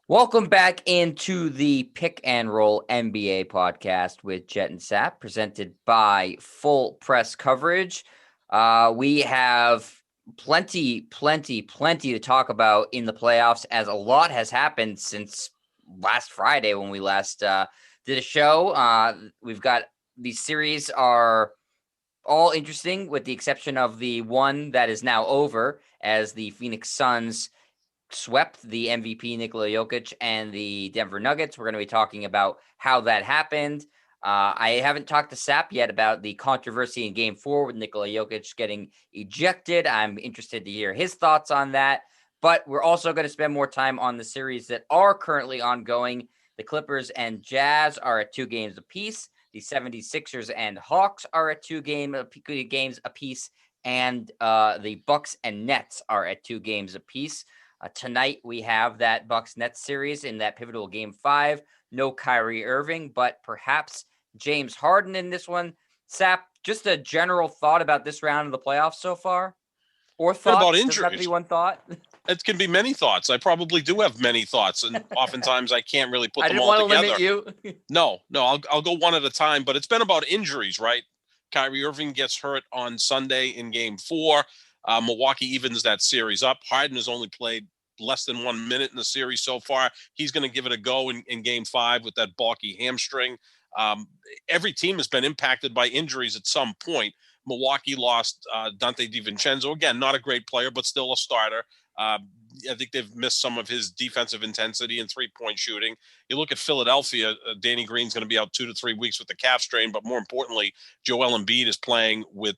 Welcome back into the Pick and Roll NBA podcast with Jet and Sap, presented by Full Press Coverage. We have plenty to talk about in the playoffs, as a lot has happened since last Friday when we last did a show. We've got these series are all interesting, with the exception of the one that is now over, as the Phoenix Suns swept the MVP Nikola Jokic and the Denver Nuggets. We're going to be talking about how that happened. I haven't talked to Sap yet about the controversy in Game 4 with Nikola Jokic getting ejected. I'm interested to hear his thoughts on that. But we're also going to spend more time on the series that are currently ongoing. The Clippers and Jazz are at 2 games apiece. The 76ers and Hawks are at 2 games apiece. And the Bucks and Nets are at 2 games apiece. Tonight, we have that Bucks-Nets series in that pivotal Game 5. No Kyrie Irving, but perhaps James Harden in this one. Sap, just a general thought about this round of the playoffs so far? Or thoughts? About Doesn't have to be injuries. one thought. It can be many thoughts. I probably do have many thoughts, and oftentimes I can't really put them all I didn't want together. to limit you. No, I'll go one at a time, but it's been about injuries, right? Kyrie Irving gets hurt on Sunday in Game 4. Milwaukee evens that series up. Harden has only played less than 1 minute in the series so far. He's going to give it a go in Game 5 with that bulky hamstring. Every team has been impacted by injuries at some point. Milwaukee lost Dante DiVincenzo. Again, not a great player, but still a starter. I think they've missed some of his defensive intensity and three-point shooting. You look at Philadelphia, Danny Green's going to be out 2 to 3 weeks with the calf strain, but more importantly, Joel Embiid is playing with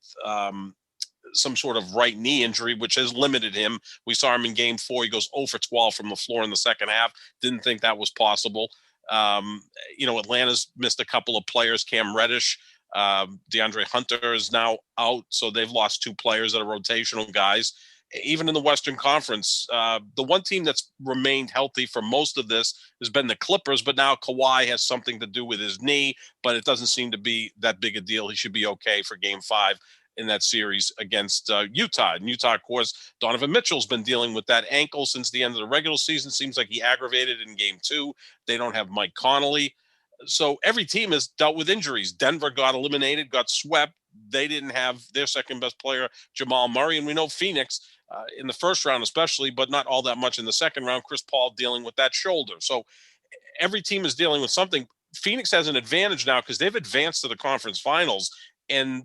some sort of right knee injury, which has limited him. We saw him in Game 4. He goes 0 for 12 from the floor in the second half. Didn't think that was possible. Atlanta's missed a couple of players. Cam Reddish, DeAndre Hunter is now out, so they've lost 2 players that are rotational guys. Even in the Western Conference, the one team that's remained healthy for most of this has been the Clippers, but now Kawhi has something to do with his knee, but it doesn't seem to be that big a deal. He should be okay for Game 5 in that series against Utah. And Utah, of course, Donovan Mitchell's been dealing with that ankle since the end of the regular season. Seems like he aggravated in Game 2. They don't have Mike Conley. So every team has dealt with injuries. Denver got eliminated, got swept. They didn't have their second best player, Jamal Murray. And we know Phoenix in the first round especially, but not all that much in the second round, Chris Paul dealing with that shoulder. So every team is dealing with something. Phoenix has an advantage now because they've advanced to the conference finals, and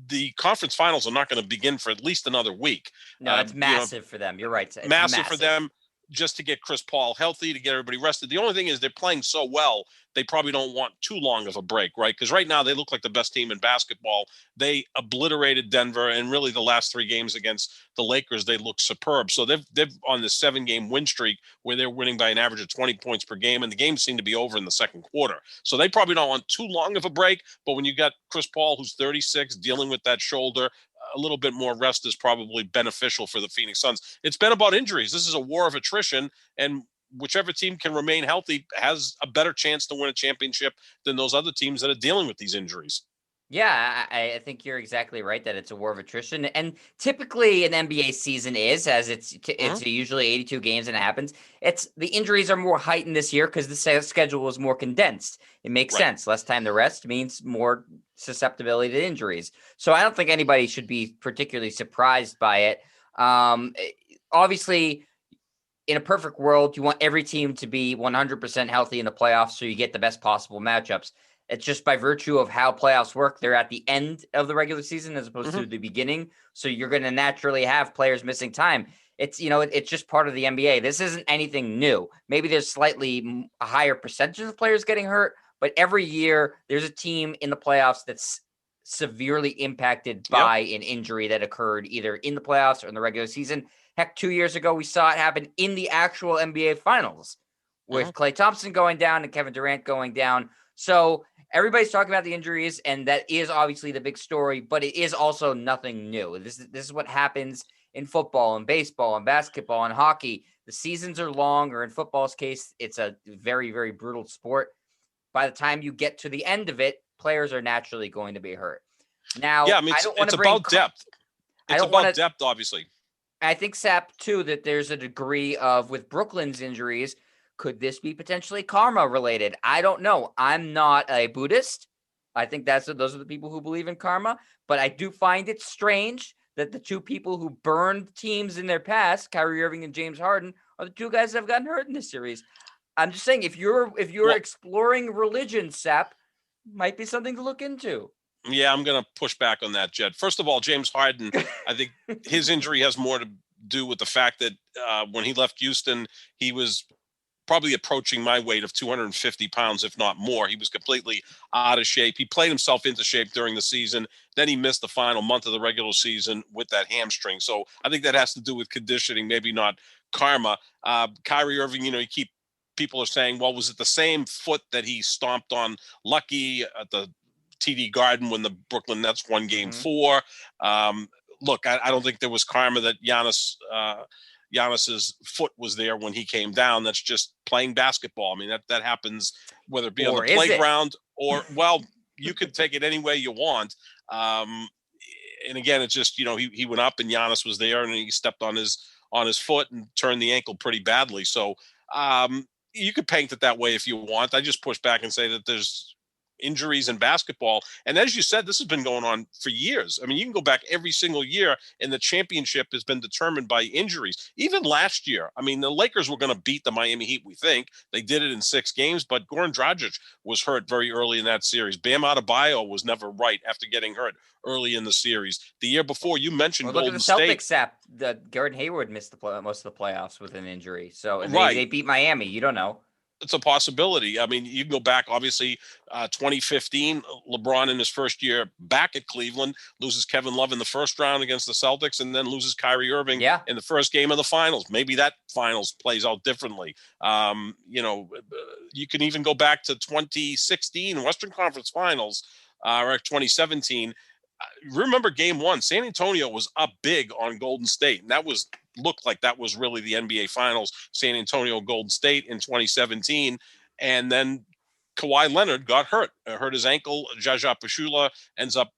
the conference finals are not going to begin for at least another week. No, it's massive for them. You're right. It's massive for them, just to get Chris Paul healthy, to get everybody rested. The only thing is they're playing so well, they probably don't want too long of a break, right? Because right now they look like the best team in basketball. They obliterated Denver, and really the last 3 games against the Lakers, they look superb. So they've on this 7-game win streak where they're winning by an average of 20 points per game, and the games seem to be over in the second quarter. So they probably don't want too long of a break, but when you got Chris Paul, who's 36, dealing with that shoulder, a little bit more rest is probably beneficial for the Phoenix Suns. It's been about injuries. This is a war of attrition, and whichever team can remain healthy has a better chance to win a championship than those other teams that are dealing with these injuries. Yeah, I think you're exactly right that it's a war of attrition, and typically an NBA season is, as it's usually 82 games and it happens. It's the injuries are more heightened this year because the schedule is more condensed. It makes sense. Less time to rest means more susceptibility to injuries. So I don't think anybody should be particularly surprised by it. Obviously, in a perfect world, you want every team to be 100% healthy in the playoffs so you get the best possible matchups. It's just by virtue of how playoffs work. They're at the end of the regular season as opposed to the beginning. So you're going to naturally have players missing time. It's just part of the NBA. This isn't anything new. Maybe there's slightly a higher percentage of players getting hurt, but every year there's a team in the playoffs that's severely impacted by an injury that occurred either in the playoffs or in the regular season. Heck, 2 years ago, we saw it happen in the actual NBA Finals with Klay Thompson going down and Kevin Durant going down. So everybody's talking about the injuries, and that is obviously the big story, but it is also nothing new. This is what happens in football and baseball and basketball and hockey. The seasons are long, or in football's case, it's a very, very brutal sport. By the time you get to the end of it, players are naturally going to be hurt. Now, I mean, it's about depth. It's about depth, obviously. I think, Sap, too, that there's a degree of, with Brooklyn's injuries, Could this be potentially karma related? I don't know. I'm not a Buddhist. I think those are the people who believe in karma. But I do find it strange that the two people who burned teams in their past, Kyrie Irving and James Harden, are the two guys that have gotten hurt in this series. I'm just saying, if you're exploring religion, Sap, might be something to look into. Yeah, I'm going to push back on that, Jed. First of all, James Harden, I think his injury has more to do with the fact that when he left Houston, he was probably approaching my weight of 250 pounds, if not more. He was completely out of shape. He played himself into shape during the season. Then he missed the final month of the regular season with that hamstring. So I think that has to do with conditioning, maybe not karma. Kyrie Irving, people are saying, well, was it the same foot that he stomped on Lucky at the TD Garden when the Brooklyn Nets won Game 4? Look, I don't think there was karma that Giannis's foot was there when he came down. That's just playing basketball. I mean, that happens whether it be on the playground or, well, you could take it any way you want. And again, it's just, he went up and Giannis was there and he stepped on his foot and turned the ankle pretty badly. So you could paint it that way if you want. I just push back and say that there's injuries in basketball. And as you said, this has been going on for years. I mean, you can go back every single year and the championship has been determined by injuries. Even last year, I mean, the Lakers were going to beat the Miami Heat, we think. They did it in 6 games, but Goran Dragic was hurt very early in that series. Bam Adebayo was never right after getting hurt early in the series. The year before, you mentioned Golden State. Look at the Celtics, Gordon Hayward missed most of the playoffs with an injury. So they beat Miami. You don't know. It's a possibility. I mean, you can go back, obviously, 2015, LeBron in his first year back at Cleveland, loses Kevin Love in the first round against the Celtics, and then loses Kyrie Irving in the first game of the finals. Maybe that finals plays out differently. You can even go back to 2016 Western Conference Finals, or 2017. Remember Game 1, San Antonio was up big on Golden State, and that looked like that was really the NBA Finals, San Antonio Golden State in 2017. And then Kawhi Leonard got hurt his ankle. Jaja Pachulia ends up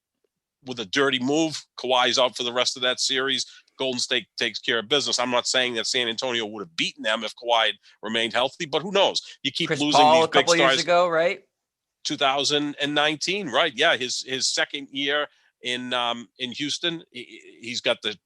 with a dirty move. Kawhi's out for the rest of that series. Golden State takes care of business. I'm not saying that San Antonio would have beaten them if Kawhi had remained healthy, but who knows? You keep Chris losing Paul these big stars. A couple years ago, right? 2019, right? Yeah, his second year in Houston, he's got the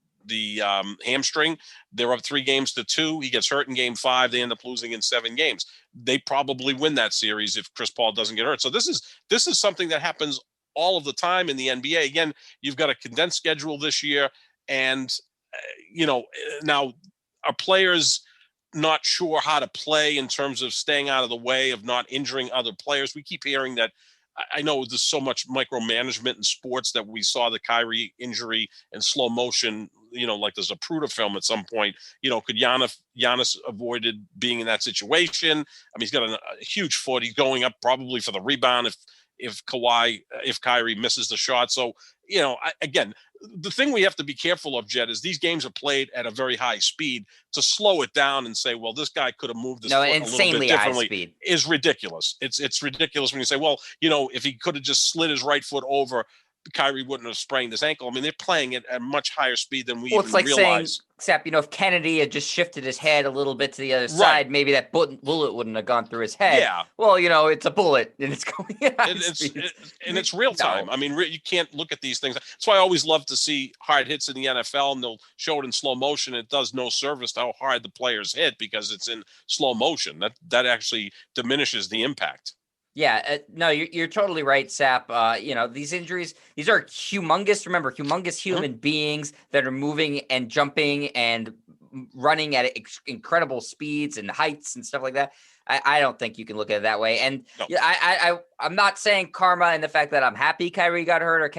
hamstring. They're up 3-2. He gets hurt in Game 5. They end up losing in 7 games. They probably win that series if Chris Paul doesn't get hurt. So this is something that happens all of the time in the NBA. Again, you've got a condensed schedule this year, and now are players not sure how to play in terms of staying out of the way of not injuring other players? We keep hearing that. I know there's so much micromanagement in sports that we saw the Kyrie injury in slow motion, like there's a Pruda film at some point. Could Giannis avoided being in that situation? I mean, he's got a huge foot. He's going up probably for the rebound if Kyrie misses the shot. So, again, the thing we have to be careful of, Jed, is these games are played at a very high speed. To slow it down and say, well, this guy could have moved this foot a little bit differently is ridiculous. It's ridiculous when you say, well, if he could have just slid his right foot over, Kyrie wouldn't have sprained his ankle. I mean, they're playing it at much higher speed than we even it's like realize. Saying, except, if Kennedy had just shifted his head a little bit to the other side, maybe that bullet wouldn't have gone through his head. Yeah. Well, it's a bullet and it's going at high speed. It's real time. I mean, you can't look at these things. That's why I always love to see hard hits in the NFL, and they'll show it in slow motion. It does no service to how hard the players hit because it's in slow motion. That actually diminishes the impact. Yeah, no, you're totally right, Sap. These injuries, these are humongous. Remember, humongous human beings that are moving and jumping and running at incredible speeds and heights and stuff like that. I don't think you can look at it that way. And no. I'm not saying karma and the fact that I'm happy Kyrie got hurt or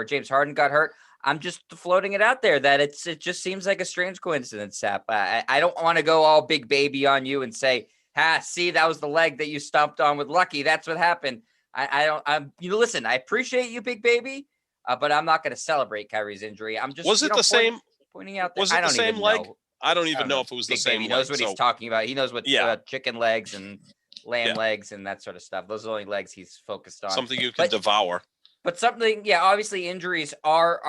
James Harden got hurt. I'm just floating it out there that it just seems like a strange coincidence, Sap. I don't want to go all big baby on you and say, see, that was the leg that you stomped on with Lucky. That's what happened. Listen, I appreciate you, big baby, but I'm not going to celebrate Kyrie's injury. I'm just same pointing out that was it the same leg? I don't even know if it was the same leg. He knows what he's talking about. He knows what chicken legs and lamb legs and that sort of stuff. Those are the only legs he's focused on. Something you can devour. But obviously injuries are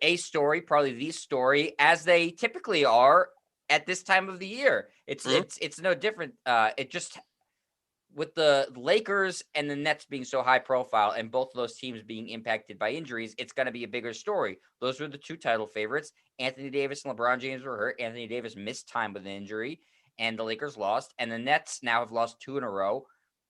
a story, probably the story, as they typically are at this time of the year. It's no different. It just with the Lakers and the Nets being so high profile and both of those teams being impacted by injuries, it's going to be a bigger story. Those were the two title favorites. Anthony Davis and LeBron James were hurt. Anthony Davis missed time with an injury, and the Lakers lost. And the Nets now have lost 2 in a row.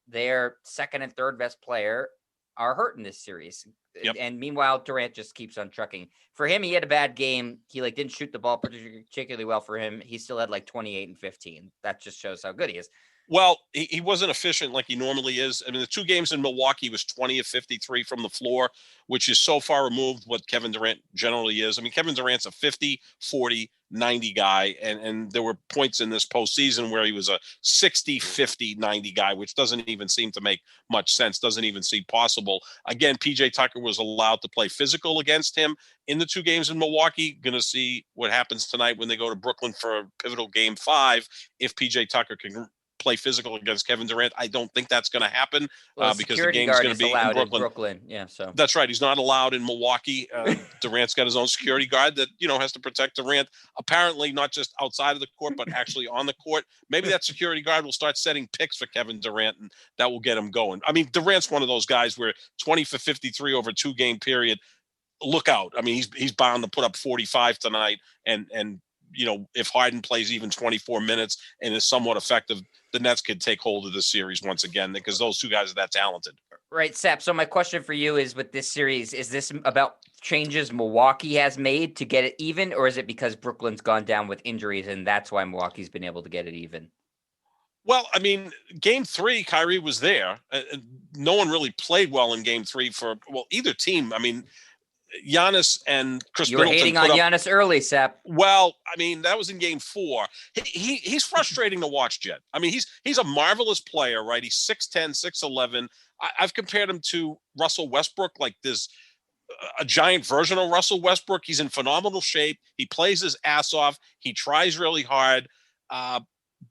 Their second and third best player are hurt in this series. Yep. And meanwhile, Durant just keeps on trucking. For him, he had a bad game. He didn't shoot the ball particularly well for him. He still had 28 and 15. That just shows how good he is. Well, he wasn't efficient like he normally is. I mean, the 2 games in Milwaukee was 20 of 53 from the floor, which is so far removed what Kevin Durant generally is. I mean, Kevin Durant's a 50, 40, 90 guy, and there were points in this postseason where he was a 60, 50, 90 guy, which doesn't even seem to make much sense, doesn't even seem possible. Again, PJ Tucker was allowed to play physical against him in the 2 games in Milwaukee. Going to see what happens tonight when they go to Brooklyn for a pivotal game 5, if PJ Tucker can play physical against Kevin Durant. I don't think that's going to happen because the game's going to be in Brooklyn. Yeah, so that's right. He's not allowed in Milwaukee. Durant's got his own security guard that has to protect Durant. Apparently, not just outside of the court, but actually on the court. Maybe that security guard will start setting picks for Kevin Durant, and that will get him going. I mean, Durant's one of those guys where 20 for 53 over a 2-game period. Look out! I mean, he's bound to put up 45 tonight, and if Harden plays even 24 minutes and is somewhat effective, the Nets could take hold of the series once again because those 2 guys are that talented. Right, Sap. So my question for you is, with this series, is this about changes Milwaukee has made to get it even, or is it because Brooklyn's gone down with injuries and that's why Milwaukee's been able to get it even? Well, I mean, game 3, Kyrie was there. No one really played well in game 3 for either team. I mean, Giannis and Chris You were hating on Giannis early, Sap. Well, I mean, that was in game 4. He's frustrating to watch, Jet. I mean, he's a marvelous player, right? He's 6'10", 6'11". I've compared him to Russell Westbrook, like this a giant version of Russell Westbrook. He's in phenomenal shape. He plays his ass off. He tries really hard.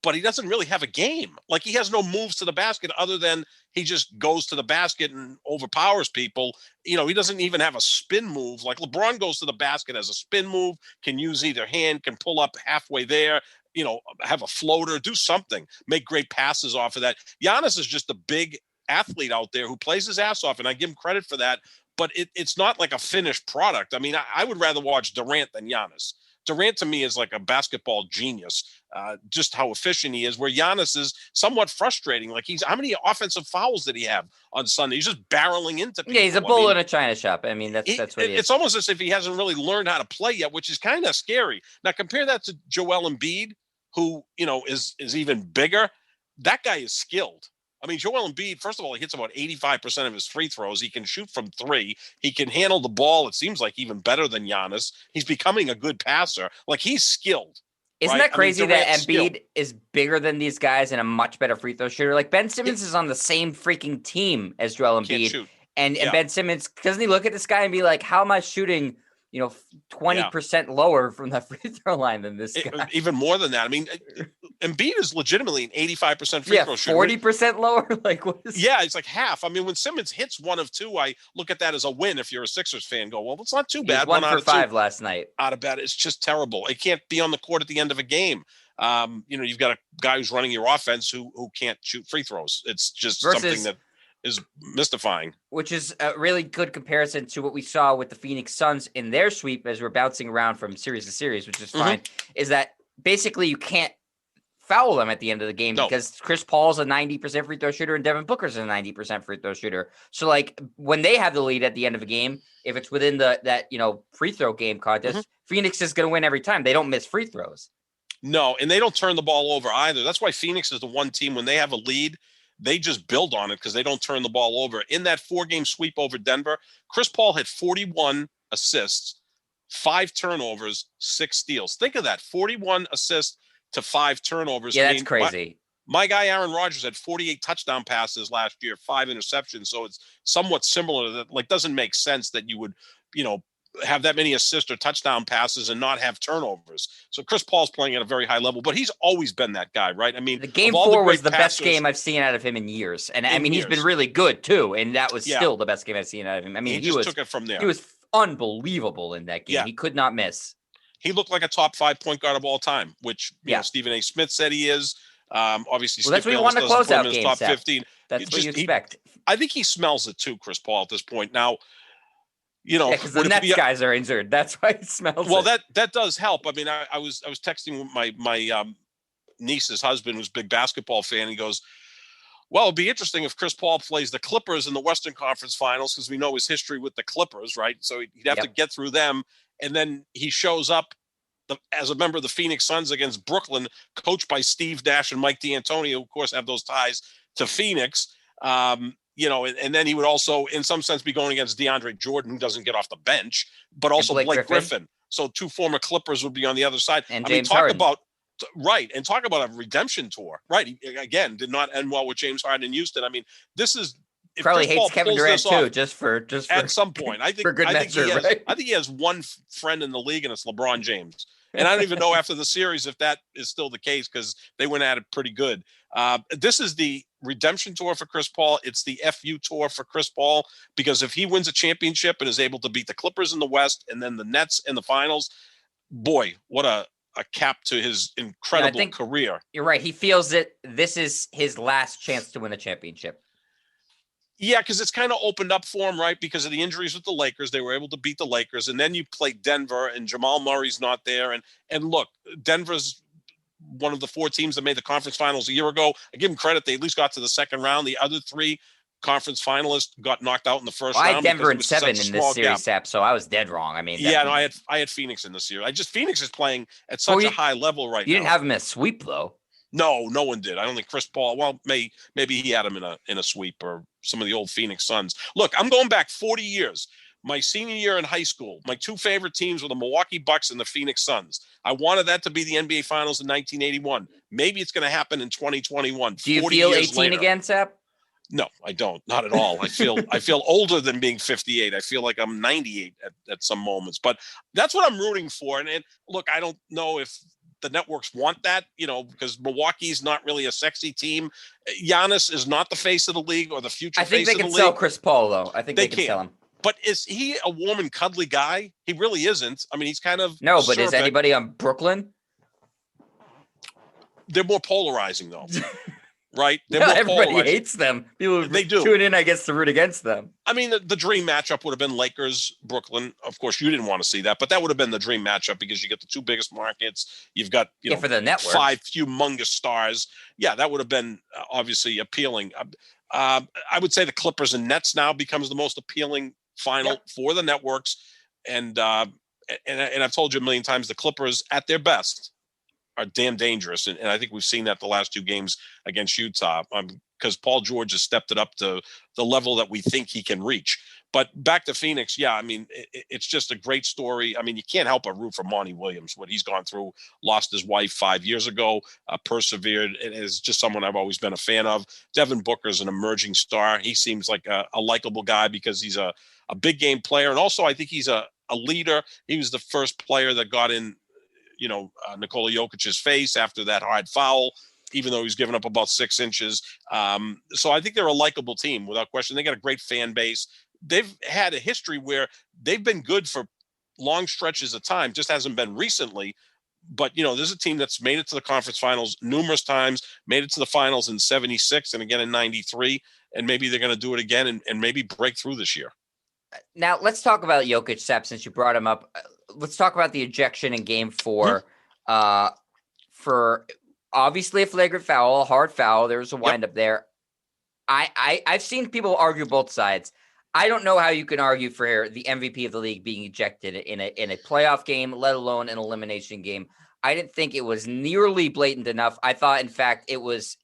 But he doesn't really have a game. Like, he has no moves to the basket other than he just goes to the basket and overpowers people. He doesn't even have a spin move. Like, LeBron goes to the basket as a spin move, can use either hand, can pull up halfway there, have a floater, do something, make great passes off of that. Giannis is just a big athlete out there who plays his ass off, and I give him credit for that. But it's not like a finished product. I mean, I would rather watch Durant than Giannis. Durant, to me, is like a basketball genius, just how efficient he is, where Giannis is somewhat frustrating. Like, how many offensive fouls did he have on Sunday? He's just barreling into people. Yeah, he's a bull in a china shop. I mean, that's what he is. It's almost as if he hasn't really learned how to play yet, which is kind of scary. Now, compare that to Joel Embiid, who, is even bigger. That guy is skilled. I mean, Joel Embiid, first of all, he hits about 85% of his free throws. He can shoot from 3. He can handle the ball, it seems like, even better than Giannis. He's becoming a good passer. Like, he's skilled. Isn't that crazy that Embiid is bigger than these guys and a much better free throw shooter? Like, Ben Simmons is on the same freaking team as Joel Embiid. And Ben Simmons, doesn't he look at this guy and be like, how am I shooting 20% lower from the free throw line than this guy? Even more than that. I mean, Embiid is legitimately an 85% free throw shooter. 40% lower? Like, what is... Yeah, it's like half. I mean, when Simmons hits 1 of 2, I look at that as a win. If you're a Sixers fan, go, well, it's not too bad. 1 for 5 last night. Out of bed. It's just terrible. It can't be on the court at the end of a game. You've got a guy who's running your offense who can't shoot free throws. It's just something that is mystifying. Which is a really good comparison to what we saw with the Phoenix Suns in their sweep as we're bouncing around from series to series, which is fine, is that basically you can't foul them at the end of the game because Chris Paul's a 90% free throw shooter and Devin Booker's a 90% free throw shooter. So, like, when they have the lead at the end of a game, if it's within that free throw game contest, Phoenix is going to win every time. They don't miss free throws. No, and they don't turn the ball over either. That's why Phoenix is the one team, when they have a lead, they just build on it because they don't turn the ball over. In that 4-game sweep over Denver, Chris Paul had 41 assists, 5 turnovers, 6 steals. Think of that, 41 assists to 5 turnovers. Yeah, that's crazy. My guy Aaron Rodgers had 48 touchdown passes last year, 5 interceptions. So it's somewhat similar to that. Like, doesn't make sense that you would, have that many assist or touchdown passes and not have turnovers. So Chris Paul's playing at a very high level, but he's always been that guy, right? I mean, the game 4 was the best game I've seen out of him in years. And he's been really good too. And that was still the best game I've seen out of him. I mean, he just took it from there. He was unbelievable in that game. Yeah. He could not miss. he looked like a top 5 point guard of all time, which, Stephen A. Smith said he is. Obviously, Well, that's Skip what you Bayless want to doesn't close put him out in his games, top Seth. 15. That's what you expect. I think he smells it too, Chris Paul, at this point. Now, because the Nets guys are injured. That's why he smells it. Well, that does help. I mean, I was texting with my niece's husband, who's a big basketball fan. He goes, well, it'd be interesting if Chris Paul plays the Clippers in the Western Conference Finals, because we know his history with the Clippers, right? So he'd have to get through them. And then he shows up as a member of the Phoenix Suns against Brooklyn, coached by Steve Nash and Mike D'Antoni, who, of course, have those ties to Phoenix. And then he would also, in some sense, be going against DeAndre Jordan, who doesn't get off the bench, but also Blake Griffin. So 2 former Clippers would be on the other side. And James Harden. And talk about a redemption tour, right? He, again, did not end well with James Harden in Houston. I mean, this is probably hates Kevin Durant too, just for at some point. I think for good measure, right? I think he has one friend in the league, and it's LeBron James. And I don't even know after the series if that is still the case, because they went at it pretty good. This is the redemption tour for Chris Paul. It's the FU tour for Chris Paul, because if he wins a championship and is able to beat the Clippers in the West and then the Nets in the finals, boy, what a cap to his incredible career. You're right. He feels that this is his last chance to win a championship. Yeah, because it's kind of opened up for him, right? Because of the injuries with the Lakers, they were able to beat the Lakers, and then you play Denver, and Jamal Murray's not there. And look, Denver's one of the 4 teams that made the conference finals a year ago. I give them credit; they at least got to the second round. The other 3 conference finalists got knocked out in the first round. I had Denver in 7 in this series, Sap, so I was dead wrong. I mean, I had Phoenix in this year. Phoenix is playing at such a high level right now. You didn't have him as sweep though. No one did. I don't think Chris Paul. Well, maybe he had him in a sweep, or some of the old Phoenix Suns. Look, I'm going back 40 years. My senior year in high school, my 2 favorite teams were the Milwaukee Bucks and the Phoenix Suns. I wanted that to be the NBA Finals in 1981. Maybe it's going to happen in 2021. Do you feel 18 again, Sap? No, I don't. Not at all. I feel older than being 58. I feel like I'm 98 at some moments. But that's what I'm rooting for. And look, I don't know if the networks want that, because Milwaukee's not really a sexy team. Giannis is not the face of the league or the future face of the league. I think they can sell Chris Paul, though. I think they can sell him. But is he a warm and cuddly guy? He really isn't. I mean, he's kind of no. But is anybody on Brooklyn? They're more polarizing, though. Right? Everybody hates them. People they do. Tune in, I guess, to root against them. I mean, the dream matchup would have been Lakers-Brooklyn. Of course, you didn't want to see that, but that would have been the dream matchup, because you get the 2 biggest markets. You've got for the network, 5 humongous stars. Yeah, that would have been obviously appealing. I would say the Clippers and Nets now becomes the most appealing final for the networks. And I've told you a million times, the Clippers at their best are damn dangerous. And I think we've seen that the last 2 games against Utah, because Paul George has stepped it up to the level that we think he can reach. But back to Phoenix, I mean, it's just a great story. I mean, you can't help but root for Monty Williams, what he's gone through, lost his wife 5 years ago, persevered, and is just someone I've always been a fan of. Devin Booker's an emerging star. He seems like a likable guy, because he's a big game player. And also, I think he's a leader. He was the first player that got in Nikola Jokic's face after that hard foul, even though he was giving up about 6 inches. So I think they're a likable team without question. They got a great fan base. They've had a history where they've been good for long stretches of time, just hasn't been recently. But, there's a team that's made it to the conference finals numerous times, made it to the finals in 76 and again in 93. And maybe they're going to do it again and maybe break through this year. Now, let's talk about Jokic, Sap, since you brought him up. Let's talk about the ejection in game 4 for obviously a flagrant foul, a hard foul. There was a windup there. I've seen people argue both sides. I don't know how you can argue for the MVP of the league being ejected in a playoff game, let alone an elimination game. I didn't think it was nearly blatant enough. I thought, in fact, it was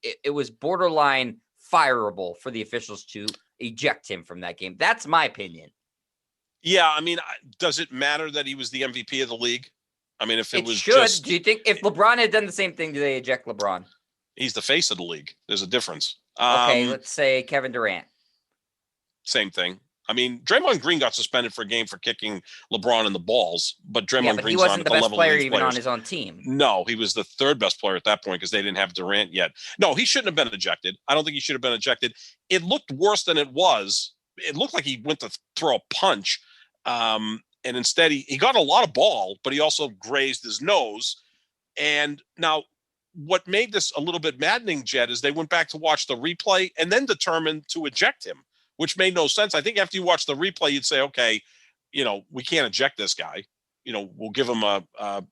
borderline fireable for the officials to eject him from that game. That's my opinion. Yeah, I mean, does it matter that he was the MVP of the league? I mean, if it was should. just... Do you think if LeBron had done the same thing, do they eject LeBron? He's the face of the league. There's a difference. Okay, let's say Kevin Durant. Same thing. I mean, Draymond Green got suspended for a game for kicking LeBron in the balls, but Draymond Green's not at the level of these players. He wasn't the best player even on his own team. No, he was the 3rd best player at that point, because they didn't have Durant yet. No, he shouldn't have been ejected. I don't think he should have been ejected. It looked worse than it was. It looked like he went to throw a punch. And instead, he got a lot of ball, but he also grazed his nose. And now, what made this a little bit maddening, Jed, is they went back to watch the replay and then determined to eject him, which made no sense. I think after you watch the replay, you'd say, okay, we can't eject this guy. We'll give him a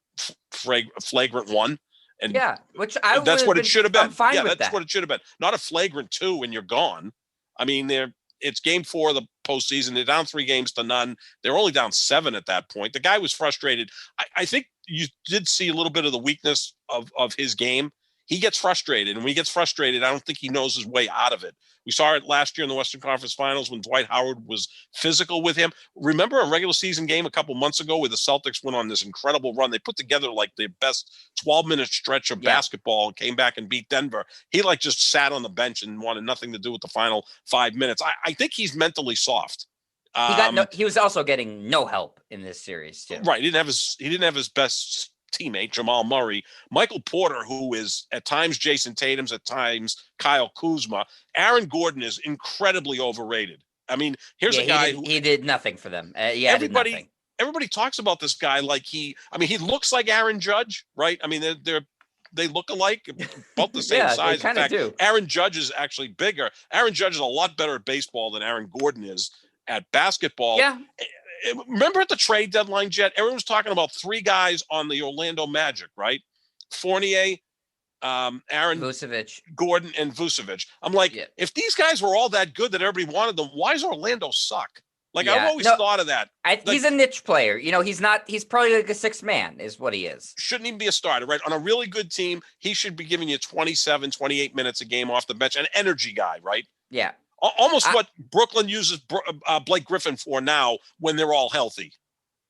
flagrant one. And yeah, which I would that's what it should have been. I'm fine with that's that. what it should have been. Not a flagrant 2 and you're gone. I mean, it's game 4 of the postseason. They're down 3-0. They're only down 7 at that point. The guy was frustrated. I think you did see a little bit of the weakness of his game. He gets frustrated, and when he gets frustrated, I don't think he knows his way out of it. We saw it last year in the Western Conference Finals when Dwight Howard was physical with him. Remember a regular season game a couple months ago where the Celtics went on this incredible run? They put together like the best 12-minute stretch of basketball and came back and beat Denver. He just sat on the bench and wanted nothing to do with the final 5 minutes. I think he's mentally soft. He was also getting no help in this series too. Right. He didn't have his best teammate, Jamal Murray. Michael Porter, who is at times Jason Tatum's, at times Kyle Kuzma. Aaron Gordon is incredibly overrated. I mean, here's a guy he did nothing for them. Everybody talks about this guy like he looks like Aaron Judge, right? I mean, they look alike, about the same size. They kind of do. Aaron Judge is actually bigger. Aaron Judge is a lot better at baseball than Aaron Gordon is at basketball. Yeah. Remember at the trade deadline, Jet, everyone was talking about 3 guys on the Orlando Magic, right? Fournier, Aaron Vucevic, Gordon, and Vucevic. I'm like, if these guys were all that good that everybody wanted them, why does Orlando suck? I've always thought of that. He's a niche player. He's probably like a 6th man is what he is. Shouldn't even be a starter, right? On a really good team, he should be giving you 27, 28 minutes a game off the bench. An energy guy, right? Yeah. Almost what Brooklyn uses Blake Griffin for now when they're all healthy.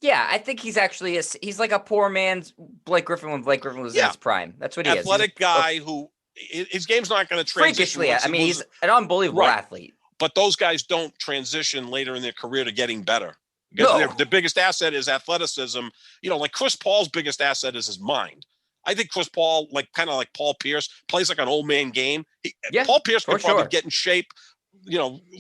Yeah, I think he's actually he's like a poor man's Blake Griffin when Blake Griffin was in his prime. That's what he is. Athletic guy who his game's not going to transition. Freakishly, I mean, he's an unbelievable athlete. But those guys don't transition later in their career to getting better. Because their biggest asset is athleticism. Like Chris Paul's biggest asset is his mind. I think Chris Paul, kind of like Paul Pierce, plays like an old man game. Paul Pierce can probably get in shape,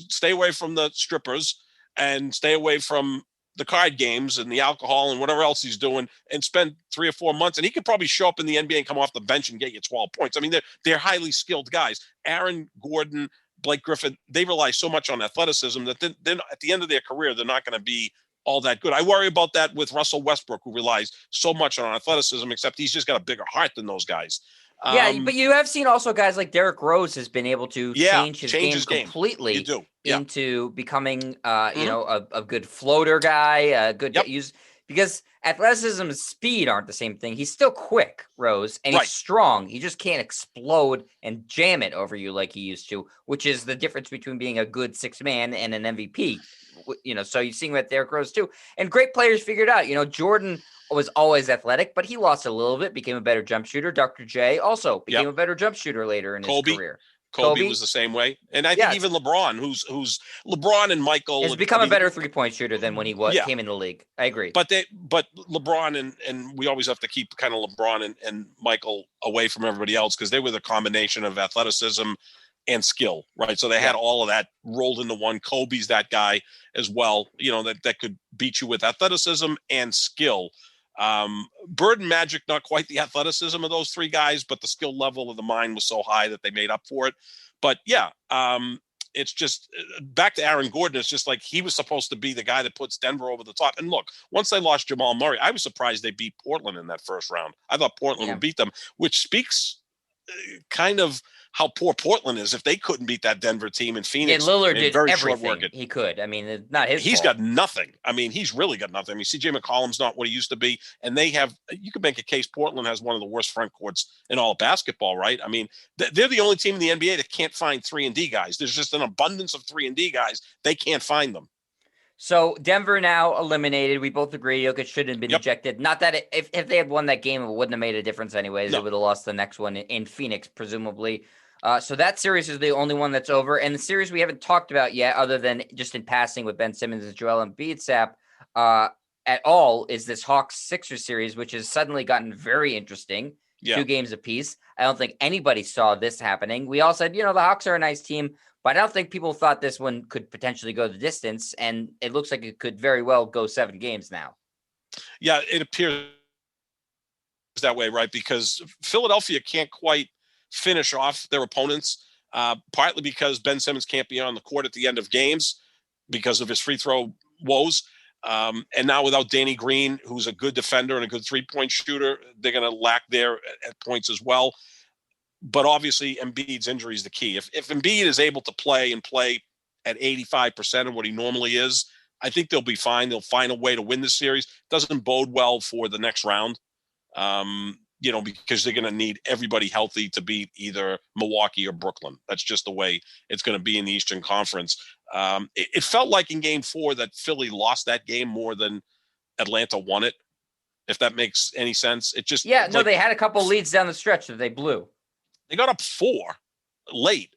stay away from the strippers and stay away from the card games and the alcohol and whatever else he's doing and spend 3 or 4 months. And he could probably show up in the NBA and come off the bench and get you 12 points. I mean, they're highly skilled guys. Aaron Gordon, Blake Griffin, they rely so much on athleticism that then at the end of their career, they're not going to be all that good. I worry about that with Russell Westbrook, who relies so much on athleticism, except he's just got a bigger heart than those guys. But you have seen also guys like Derrick Rose has been able to change his game completely into becoming, a good floater guy, a good use, because athleticism and speed aren't the same thing. He's still quick, Rose, and he's strong. He just can't explode and jam it over you like he used to, which is the difference between being a good 6th man and an MVP. So you're seeing that Derrick Rose too, and great players figured out. Jordan was always athletic, but he lost a little bit, became a better jump shooter. Dr. J also became a better jump shooter later in his career. Kobe was the same way. And I think even LeBron, who's LeBron and Michael has become a better 3-point shooter than when he came in the league. I agree. But LeBron and we always have to keep kind of LeBron and Michael away from everybody else because they were the combination of athleticism and skill, right? So they had all of that rolled into one. Kobe's that guy as well, that could beat you with athleticism and skill. Bird and Magic, not quite the athleticism of those 3 guys, but the skill level of the mind was so high that they made up for it. But it's just back to Aaron Gordon. It's just like he was supposed to be the guy that puts Denver over the top. And look, once they lost Jamal Murray, I was surprised they beat Portland in that first round. I thought Portland would beat them, which speaks kind of how poor Portland is if they couldn't beat that Denver team in Phoenix. Yeah, Lillard did everything he could. I mean, it's not his He's fault. got nothing. I mean, he's really got nothing. I mean, CJ McCollum's not what he used to be. And you could make a case Portland has one of the worst front courts in all of basketball, right? I mean, they're the only team in the NBA that can't find 3-and-D guys. There's just an abundance of 3-and-D guys. They can't find them. So Denver now eliminated. We both agree Jokic shouldn't have been ejected. Not that if they had won that game, it wouldn't have made a difference anyways. They would have lost the next one in Phoenix, presumably. So that series is the only one that's over. And the series we haven't talked about yet, other than just in passing with Ben Simmons and Joel Embiid, Sap, at all, is this Hawks-Sixers series, which has suddenly gotten very interesting. Yeah. 2 games apiece. I don't think anybody saw this happening. We all said, the Hawks are a nice team, but I don't think people thought this one could potentially go the distance, and it looks like it could very well go 7 games now. Yeah, it appears that way, right? Because Philadelphia can't quite finish off their opponents, partly because Ben Simmons can't be on the court at the end of games because of his free throw woes. And now without Danny Green, who's a good defender and a good 3-point shooter, they're going to lack there at points as well. But obviously, Embiid's injury is the key. If Embiid is able to play at 85% of what he normally is, I think they'll be fine. They'll find a way to win this series. Doesn't bode well for the next round, because they're going to need everybody healthy to beat either Milwaukee or Brooklyn. That's just the way it's going to be in the Eastern Conference. It felt like in Game 4 that Philly lost that game more than Atlanta won it, if that makes any sense. It just they had a couple leads down the stretch that they blew. They got up 4 late.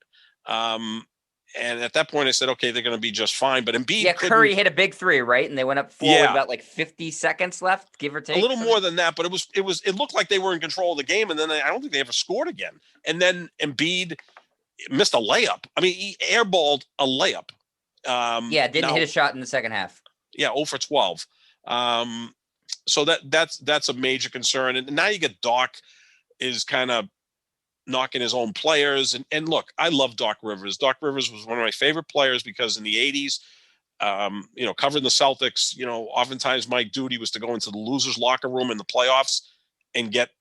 And at that point, I said, okay, they're going to be just fine. But Embiid, Curry hit a big 3, right? And they went up 4 with about 50 seconds left, give or take. A little more than that, but it looked like they were in control of the game. And then I don't think they ever scored again. And then Embiid missed a layup. I mean, he airballed a layup. Didn't hit a shot in the second half. Yeah, 0 for 12. So that's a major concern. And now you get Doc is kind of knocking his own players. And look, I love Doc Rivers. Doc Rivers was one of my favorite players because in the 80s, covering the Celtics, oftentimes my duty was to go into the losers locker room in the playoffs and get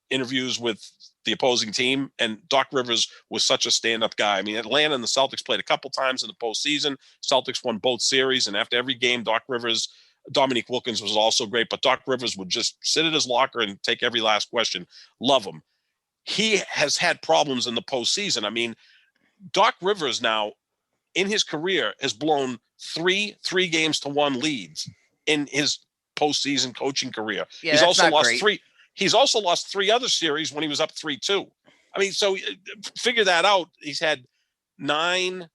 interviews with the opposing team. And Doc Rivers was such a stand-up guy. I mean, Atlanta and the Celtics played a couple times in the postseason. Celtics won both series. And after every game, Dominique Wilkins was also great, but Doc Rivers would just sit at his locker and take every last question. Love him. He has had problems in the postseason. I mean, Doc Rivers now in his career has blown 3 3-games-to-1 leads in his postseason coaching career. Yeah, he's also lost great. 3. He's also lost 3 other series when he was up 3-2. I mean, so figure that out. He's had 15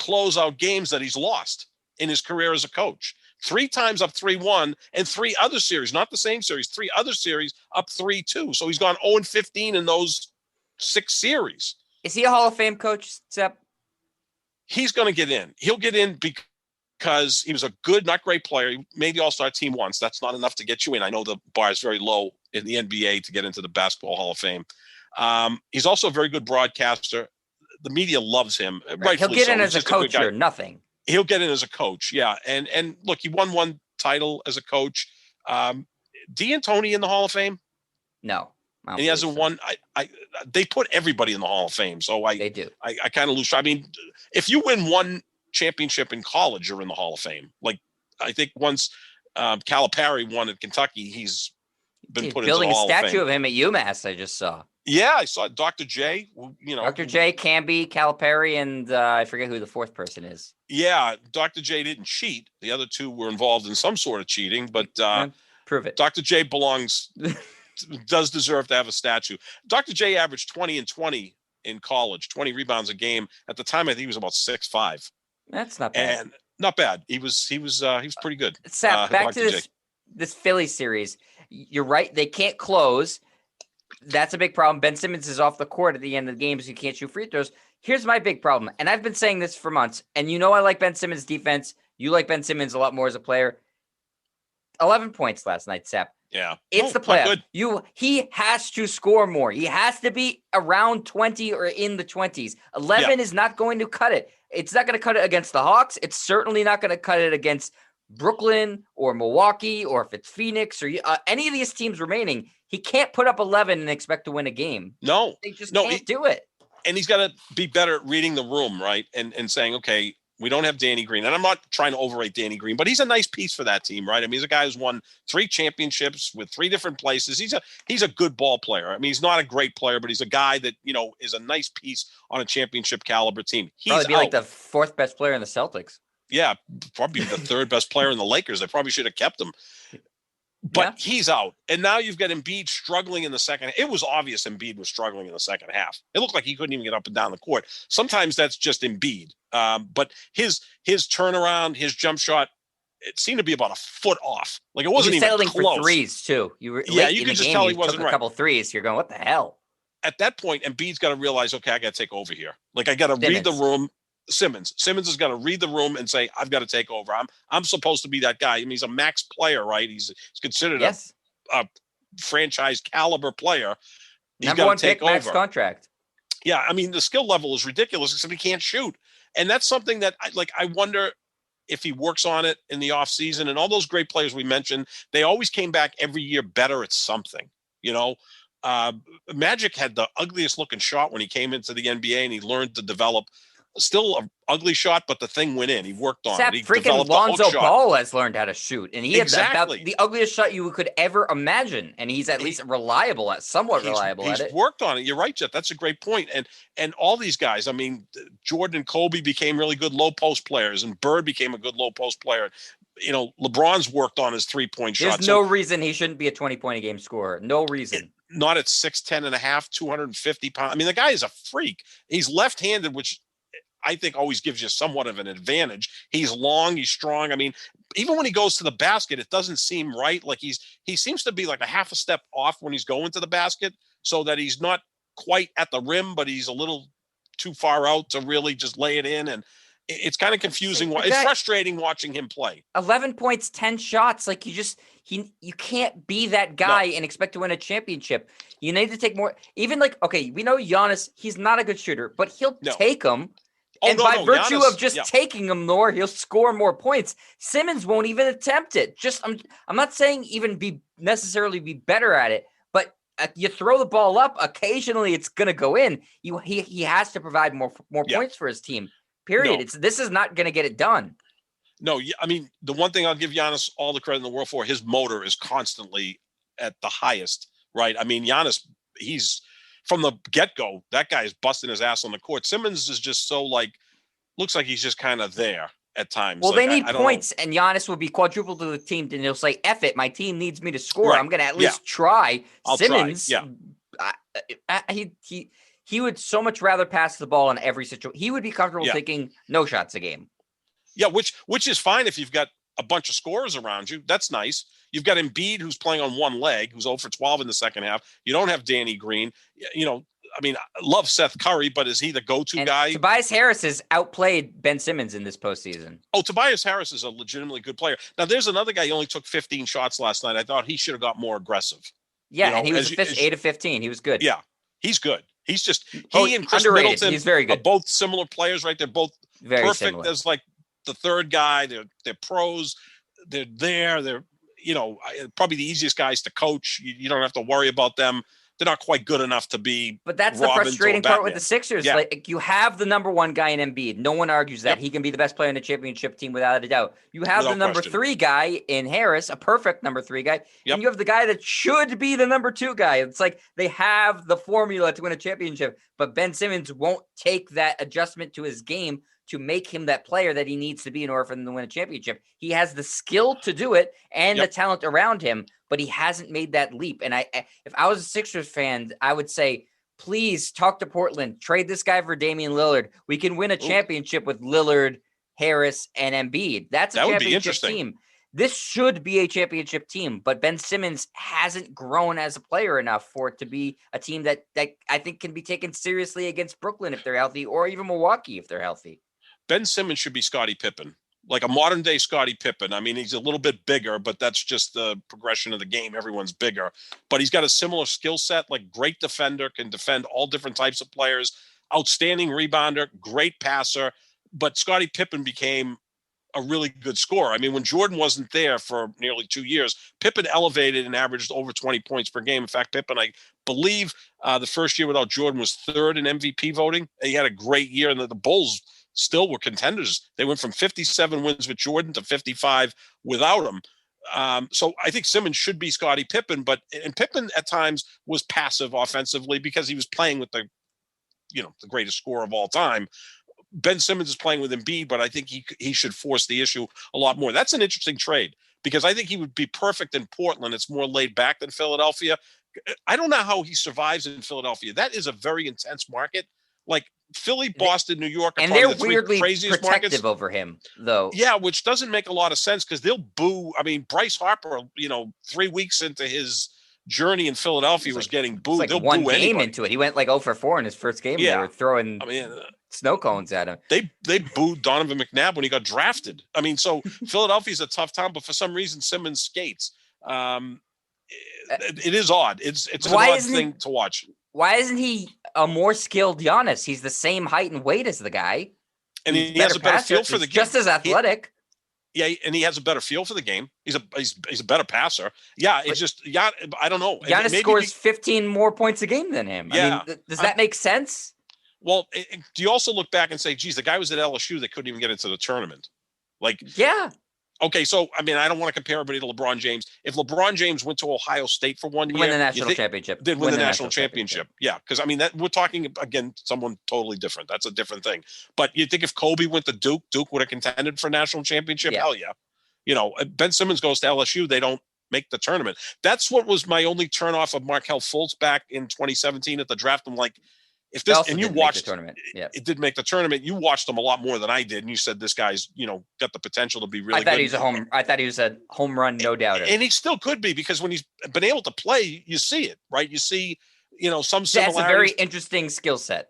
closeout games that he's lost in his career as a coach. 3 times up 3-1 and 3 other series, not the same series, 3 other series up 3-2. So he's gone 0-15 in those 6 series. Is he a Hall of Fame coach, Sepp? He's going to get in. He'll get in because he was a good, not great player. He made the All-Star team once. That's not enough to get you in. I know the bar is very low in the NBA to get into the Basketball Hall of Fame. He's also a very good broadcaster. The media loves him. Right. He'll get in as a coach or nothing. He'll get in as a coach, yeah. And look, he won 1 title as a coach. D'Antoni in the Hall of Fame? No. And he hasn't won. They put everybody in the Hall of Fame, so they do. I kind of lose. I mean, if you win 1 championship in college, you're in the Hall of Fame. Like I think once Calipari won at Kentucky, he's been put into the Hall of Fame. Building a statue of him at UMass, I just saw. Yeah, I saw Dr. J. Dr. J, Camby, Calipari, and I forget who the 4th person is. Yeah, Dr. J didn't cheat. The other 2 were involved in some sort of cheating, but prove it. Dr. J does deserve to have a statue. Dr. J averaged 20 and 20 in college, 20 rebounds a game. At the time, I think he was about 6'5". That's not bad. And not bad. He was pretty good. Sap, back to this Philly series. You're right. They can't close. That's a big problem. Ben Simmons is off the court at the end of the game, so you can't shoot free throws. Here's my big problem, and I've been saying this for months, and I like Ben Simmons' defense. You like Ben Simmons a lot more as a player. 11 points last night, Sap. Yeah. It's the playoff. He has to score more. He has to be around 20 or in the 20s. 11 is not going to cut it. It's not going to cut it against the Hawks. It's certainly not going to cut it against Brooklyn or Milwaukee, or if it's Phoenix or any of these teams remaining. He can't put up 11 and expect to win a game. No. They just can't do it. And he's got to be better at reading the room, right? And saying, okay, we don't have Danny Green. And I'm not trying to overrate Danny Green, but he's a nice piece for that team, right? I mean, he's a guy who's won 3 championships with 3 different places. He's a good ball player. I mean, he's not a great player, but he's a guy that, is a nice piece on a championship caliber team. He's probably like the 4th best player in the Celtics. Yeah, probably the 3rd best player in the Lakers. They probably should have kept him. But he's out. And now you've got Embiid struggling in the second. It was obvious Embiid was struggling in the second half. It looked like he couldn't even get up and down the court. Sometimes that's just Embiid. But his turnaround, his jump shot, it seemed to be about a foot off. Like it He wasn't was even settling close. for threes too. You were Yeah, late you in could the just game. tell he You took wasn't a right. couple threes. You're going, what the hell? At that point, Embiid's got to realize, okay, I got to take over here. Like I got to read the Simmons. room. Simmons has got to read the room and say, I've got to take over. I'm supposed to be that guy. I mean, he's a max player, right? He's considered Yes. a franchise caliber player. He's Number got to one take pick, max over. contract. Yeah, I mean, the skill level is ridiculous except he can't shoot. And that's something that I wonder if he works on it in the offseason. And all those great players we mentioned, they always came back every year better at something, you know. Uh, Magic had the ugliest looking shot when he came into the NBA, and he learned to develop still an ugly shot, but the thing went in. He worked on it. Sap He freaking developed a hook Lonzo shot. Ball has learned how to shoot, and he had about Exactly. the ugliest shot you could ever imagine, and he's at least reliable at, somewhat reliable at He's it. worked on it. You're right, Jet. That's a great point. And all these guys, I mean, Jordan and Kobe became really good low post players, and Bird became a good low post player. You know, LeBron's worked on his 3-point shot. There's no reason he shouldn't be a 20-point a game scorer. No reason. Not at 6'10 and a half, 250 pounds. I mean, the guy is a freak. He's left-handed, which I think always gives you somewhat of an advantage. He's long, he's strong. I mean, even when he goes to the basket, it doesn't seem right. Like he seems to be like a half a step off when he's going to the basket, so that he's not quite at the rim, but he's a little too far out to really just lay it in. And it's kind of confusing. It's frustrating watching him play. 11 points, 10 shots. Like you can't be that guy and expect to win a championship. You need to take more. Even like, okay, we know Giannis, he's not a good shooter, but he'll take them. And by virtue Giannis, of just taking them more, he'll score more points. Simmons won't even attempt it. I'm not saying even necessarily be better at it, but you throw the ball up, occasionally it's going to go in. He has to provide more points for his team. Period. No. This is not going to get it done. No, I mean, the one thing I'll give Giannis all the credit in the world for, his motor is constantly at the highest, right? I mean, Giannis, he's from the get-go, that guy is busting his ass on the court. Simmons is just so looks like he's just kind of there at times. Well, they need points, and Giannis will be quadruple to the team, and he'll say, F it, my team needs me to score. Right. I'm going to at least try. Simmons, try. He would so much rather pass the ball in every situation. He would be comfortable taking no shots a game. Yeah, which is fine if you've got a bunch of scorers around you. That's nice. You've got Embiid, who's playing on one leg, who's 0 for 12 in the second half. You don't have Danny Green. You know, I mean, I love Seth Curry, but is he the go-to guy? Tobias Harris has outplayed Ben Simmons in this postseason. Oh, Tobias Harris is a legitimately good player. Now, there's another guy. He only took 15 shots last night. I thought he should have got more aggressive. Yeah, and he was 8 of 15. He was good. Yeah, he's good. He's just he and Chris underrated. Middleton he's very good. Are both similar players, right? They're both very perfect similar. as like the third guy. They're pros. They're there. They're probably the easiest guys to coach. You don't have to worry about them. They're not quite good enough to be. But that's Robin the frustrating part with the Sixers. Yeah. Like you have the number one guy in Embiid. No one argues that he can be the best player in the championship team without a doubt. You have the number 3 guy in Harris, a perfect number 3 guy, and you have the guy that should be the number 2 guy. It's like they have the formula to win a championship, but Ben Simmons won't take that adjustment to his game to make him that player that he needs to be in order for them to win a championship. He has the skill to do it and the talent around him, but he hasn't made that leap. And if I was a Sixers fan, I would say, please talk to Portland, trade this guy for Damian Lillard. We can win a championship with Lillard, Harris, and Embiid. That's a championship team. This should be a championship team, but Ben Simmons hasn't grown as a player enough for it to be a team that I think can be taken seriously against Brooklyn if they're healthy, or even Milwaukee if they're healthy. Ben Simmons should be Scottie Pippen, like a modern day Scottie Pippen. I mean, he's a little bit bigger, but that's just the progression of the game. Everyone's bigger, but he's got a similar skill set, like great defender, can defend all different types of players, outstanding rebounder, great passer. But Scottie Pippen became a really good scorer. I mean, when Jordan wasn't there for nearly 2 years, Pippen elevated and averaged over 20 points per game. In fact, Pippen, I believe the first year without Jordan was 3rd in MVP voting. He had a great year, and the Bulls still were contenders. They went from 57 wins with Jordan to 55 without him. So I think Simmons should be Scottie Pippen, and Pippen at times was passive offensively because he was playing with the greatest scorer of all time. Ben Simmons is playing with Embiid, but I think he should force the issue a lot more. That's an interesting trade because I think he would be perfect in Portland. It's more laid back than Philadelphia. I don't know how he survives in Philadelphia. That is a very intense market. Like Philly, Boston, New York are and probably they're the three weirdly craziest protective markets. over him, though. Yeah, which doesn't make a lot of sense because they'll boo. I mean, Bryce Harper, 3 weeks into his journey in Philadelphia was getting It's booed. like They'll one boo game anybody. into it. He went like 0 for 4 in his first game. They Yeah, were throwing I mean, snow cones at him. they booed Donovan McNabb when he got drafted. I mean, so Philadelphia's a tough time, but for some reason Simmons skates. It is odd. It's an odd thing to watch. Why isn't he a more skilled Giannis? He's the same height and weight as the guy. And he has a better feel for the game. Just as athletic. And he has a better feel for the game. He's a better passer. Yeah, it's just I don't know. Giannis scores 15 more points a game than him. Yeah. I mean, does that make sense? Well, do you also look back and say, geez, the guy was at LSU that couldn't even get into the tournament? Yeah. Okay, so, I mean, I don't want to compare everybody to LeBron James. If LeBron James went to Ohio State for 1 year. Win the national championship. Did win the national championship. Yeah, because, I mean, that we're talking, again, someone totally different. That's a different thing. But you think if Kobe went to Duke, Duke would have contended for a national championship? Yeah. Hell yeah. Ben Simmons goes to LSU, they don't make the tournament. That's what was my only turnoff of Markelle Fultz back in 2017 at the draft. I'm like, if this, and you watched the tournament, it did make the tournament. You watched them a lot more than I did, and you said this guy's, got the potential to be really good. I thought he was a home run, no doubt. And he still could be because when he's been able to play, you see it, right? You see, some similarities. That's a very interesting skill set.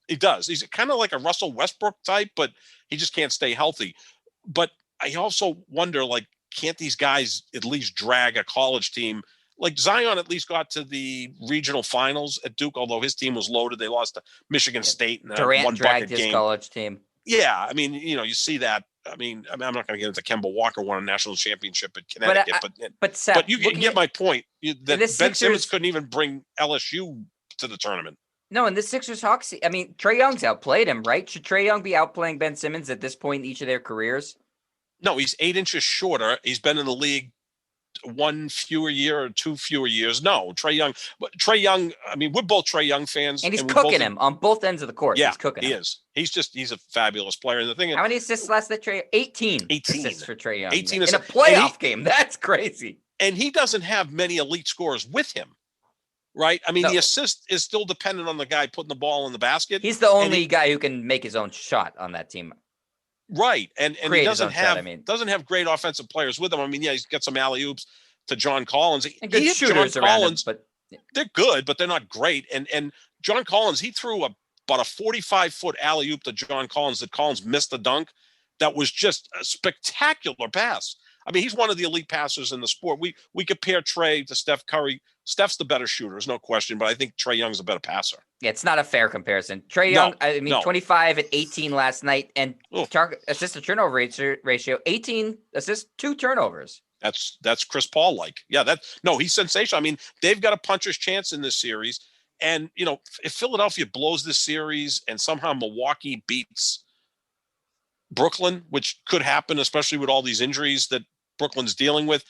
He does. He's kind of like a Russell Westbrook type, but he just can't stay healthy. But I also wonder, can't these guys at least drag a college team? Like Zion at least got to the regional finals at Duke, although his team was loaded. They lost to Michigan State in that one bucket game. College team. Yeah, I mean, you see that. I mean, I'm not going to get into Kemba Walker won a national championship at Connecticut, but you get my point. That Ben Simmons couldn't even bring LSU to the tournament. No, and the Sixers Hawks. I mean, Trae Young's outplayed him, right? Should Trae Young be outplaying Ben Simmons at this point in each of their careers? No, he's 8 inches shorter. He's been in the league 1 fewer year or 2 fewer years. No, Trae Young. I mean, we're both Trae Young fans, and he's cooking him on both ends of the court. Yeah, he's cooking. He is. He's a fabulous player. And the thing is, how many assists last night, Trae? 18 assists for Trae Young. 18 in a playoff game. That's crazy. And he doesn't have many elite scorers with him, right? I mean, the assist is still dependent on the guy putting the ball in the basket. He's the only guy who can make his own shot on that team. Right, and he doesn't have great offensive players with him. I mean, he's got some alley oops to John Collins. And good shooters around him, but they're good, but they're not great. And John Collins, he threw about a 45-foot alley oop to John Collins that Collins missed the dunk. That was just a spectacular pass. I mean, he's one of the elite passers in the sport. We compare Trae to Steph Curry. Steph's the better shooter, there's no question, but I think Trae Young's a better passer. Yeah, it's not a fair comparison. Trae Young, 25 at 18 last night, and assist to turnover ratio, 18 assists, 2 turnovers. That's Chris Paul like. Yeah, he's sensational. I mean, they've got a puncher's chance in this series. And, if Philadelphia blows this series and somehow Milwaukee beats Brooklyn, which could happen, especially with all these injuries that Brooklyn's dealing with,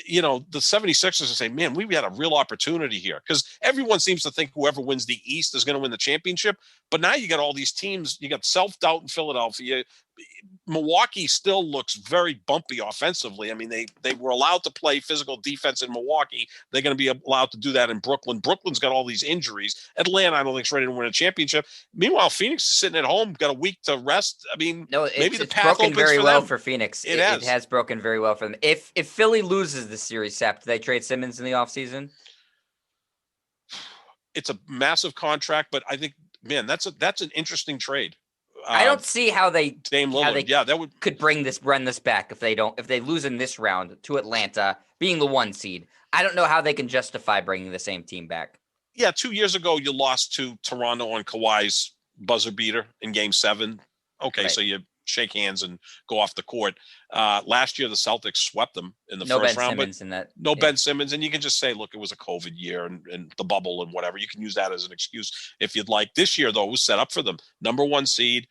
the 76ers will say, man, we had a real opportunity here, because everyone seems to think whoever wins the East is going to win the championship. But now you got all these teams. You got self-doubt in Philadelphia. Milwaukee still looks very bumpy offensively. I mean, they were allowed to play physical defense in Milwaukee. They're going to be allowed to do that in Brooklyn. Brooklyn's got all these injuries. Atlanta, I don't think, is ready to win a championship. Meanwhile, Phoenix is sitting at home, got a week to rest. I mean, maybe the path broken opens very for well them. for Phoenix. It has broken very well for them. If Philly loses the series, Sap, do they trade Simmons in the offseason? It's a massive contract, but I think, man, that's an interesting trade. I don't see how they could run this back if they lose in this round to Atlanta being the 1 seed. I don't know how they can justify bringing the same team back. Yeah, 2 years ago you lost to Toronto on Kawhi's buzzer beater in Game 7. Okay, right. So you shake hands and go off the court. Last year the Celtics swept them in the first round. Ben Simmons, and you can just say, look, it was a COVID year and the bubble and whatever. You can use that as an excuse if you'd like. This year, though, it was set up for them. Number 1 seed.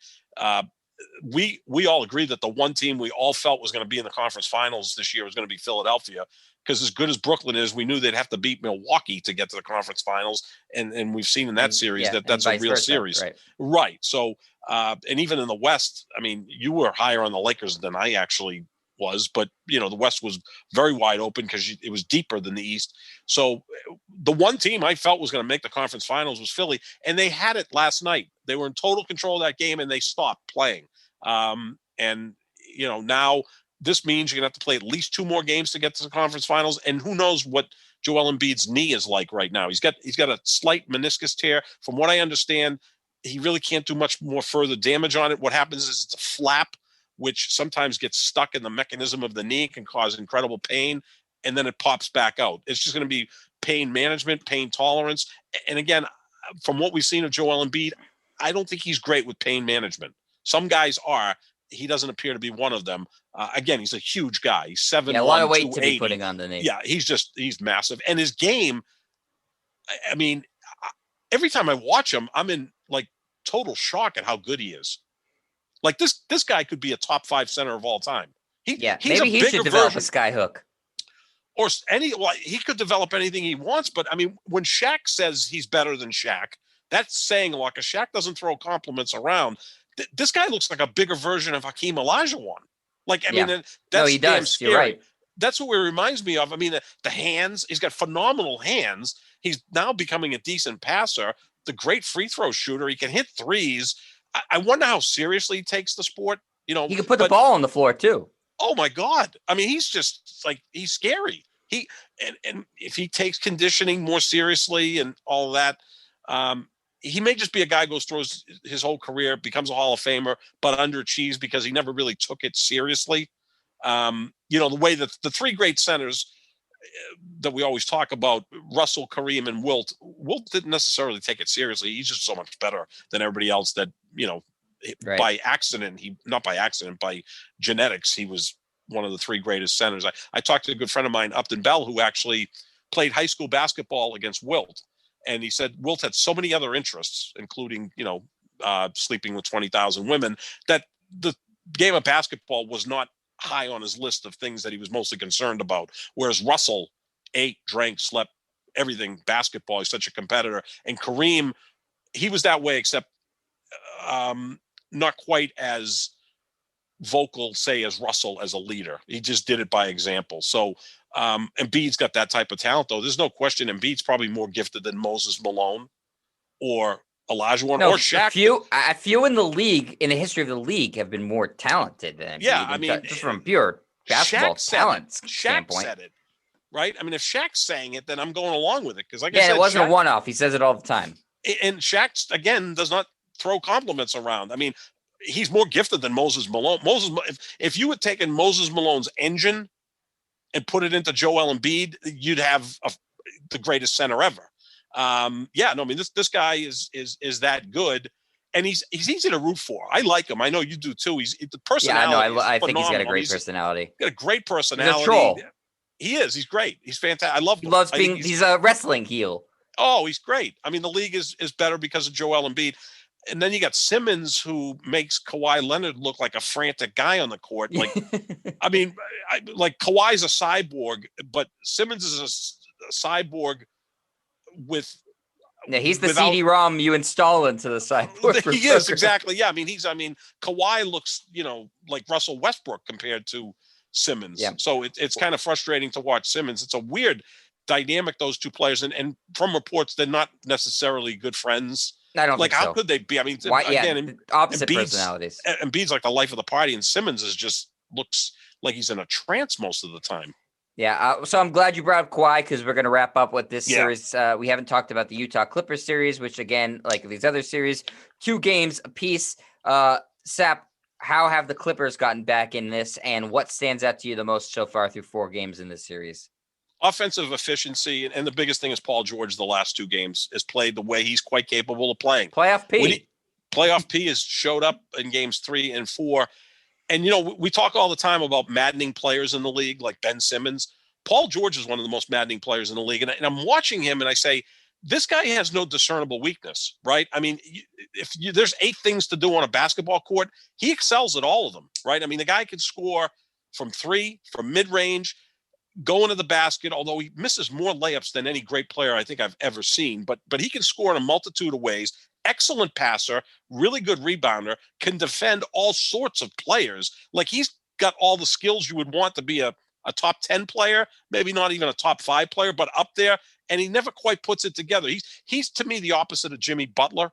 We all agreed that the one team we all felt was going to be in the conference finals this year was going to be Philadelphia, because as good as Brooklyn is, we knew they'd have to beat Milwaukee to get to the conference finals. And we've seen in that series that's a real series. Right. So, and even in the West, I mean, you were higher on the Lakers than I actually was, but the West was very wide open because it was deeper than the East. So the one team I felt was going to make the conference finals was Philly, and they had it last night. They were in total control of that game, and they stopped playing. And now this means you're going to have to play at least 2 more games to get to the conference finals, and who knows what Joel Embiid's knee is like right now. He's got a slight meniscus tear. From what I understand, he really can't do much more further damage on it. What happens is it's a flap, which sometimes gets stuck in the mechanism of the knee, can cause incredible pain, and then it pops back out. It's just going to be pain management, pain tolerance. And again, from what we've seen of Joel Embiid, I don't think he's great with pain management. Some guys are. He doesn't appear to be one of them. Again, he's a huge guy. He's 7'1", a lot of weight to be putting on the knee. Yeah, he's massive. And his game, I mean, every time I watch him, I'm in like total shock at how good he is. Like this guy could be a top 5 center of all time. Maybe he should develop a sky hook. Or he could develop anything he wants. But I mean, when Shaq says he's better than Shaq, that's saying a lot, because Shaq doesn't throw compliments around. This guy looks like a bigger version of Hakeem Olajuwon. Like, I mean, that's he does. Scary. You're right. That's what it reminds me of. I mean, the hands, he's got phenomenal hands. He's now becoming a decent passer, the great free throw shooter. He can hit threes. I wonder how seriously he takes the sport. He can put the ball on the floor too. Oh my God. I mean, he's just like, he's scary. And if he takes conditioning more seriously and all of that, he may just be a guy who goes through his whole career, becomes a Hall of Famer, but underachieves because he never really took it seriously. The way that the 3 great centers that we always talk about, Russell, Kareem, and Wilt didn't necessarily take it seriously. He's just so much better than everybody else that, right. By accident, not by accident, by genetics, he was one of the 3 greatest centers. I talked to a good friend of mine, Upton Bell, who actually played high school basketball against Wilt. And he said Wilt had so many other interests, including, sleeping with 20,000 women, that the game of basketball was not high on his list of things that he was mostly concerned about. Whereas Russell ate, drank, slept, everything basketball. He's such a competitor. And Kareem, he was that way, except not quite as vocal, say, as Russell as a leader. He just did it by example. So Embiid's got that type of talent, though. There's no question Embiid's probably more gifted than Moses Malone or Olajuwon or Shaq. A few in the league, in the history of the league, have been more talented than Embiid. Yeah, I mean, just from pure basketball talent standpoint. Shaq said it, right? I mean, if Shaq's saying it, then I'm going along with it, because, like I said, it wasn't a one-off. He says it all the time. And Shaq, again, does not throw compliments around. I mean, he's more gifted than Moses Malone. If you had taken Moses Malone's engine and put it into Joel Embiid, you'd have the greatest center ever. This guy is that good, and he's easy to root for. I like him. I know you do too. He's the personality. Yeah, I think he's got a great personality. Got a great personality. He's a troll. He is. He's great. He's fantastic. I love him. He loves being. He's a wrestling heel. Oh, he's great. I mean, the league is better because of Joel Embiid. And then you got Simmons, who makes Kawhi Leonard look like a frantic guy on the court. Like, I mean, Kawhi's a cyborg, but Simmons is a cyborg with. Yeah, he's the CD-ROM you install into the cyborg. He is, exactly. Yeah, Kawhi looks, like Russell Westbrook compared to Simmons. Yeah. So it's kind of frustrating to watch Simmons. It's a weird dynamic, those two players, and from reports, they're not necessarily good friends. I don't think how so. Could they be? I mean, opposite personalities. Embiid's like the life of the party, and Simmons looks like he's in a trance most of the time. Yeah, so I'm glad you brought up Kawhi, because we're going to wrap up with this series. We haven't talked about the Utah Clippers series, which, again, like these other series, 2 games apiece. Sap, how have the Clippers gotten back in this, and what stands out to you the most so far through 4 games in this series? Offensive efficiency, and the biggest thing is Paul George the last 2 games has played the way he's quite capable of playing. Playoff P. Playoff P has showed up in games 3 and 4. And, we talk all the time about maddening players in the league, like Ben Simmons. Paul George is one of the most maddening players in the league. And I'm watching him and I say, this guy has no discernible weakness, right? I mean, there's 8 things to do on a basketball court, he excels at all of them, right? I mean, the guy can score from 3, from mid-range, go into the basket, although he misses more layups than any great player I think I've ever seen. But he can score in a multitude of ways. Excellent passer, really good rebounder, can defend all sorts of players. Like, he's got all the skills you would want to be a top 10 player, maybe not even a top 5 player, but up there. And he never quite puts it together. He's to me the opposite of Jimmy Butler.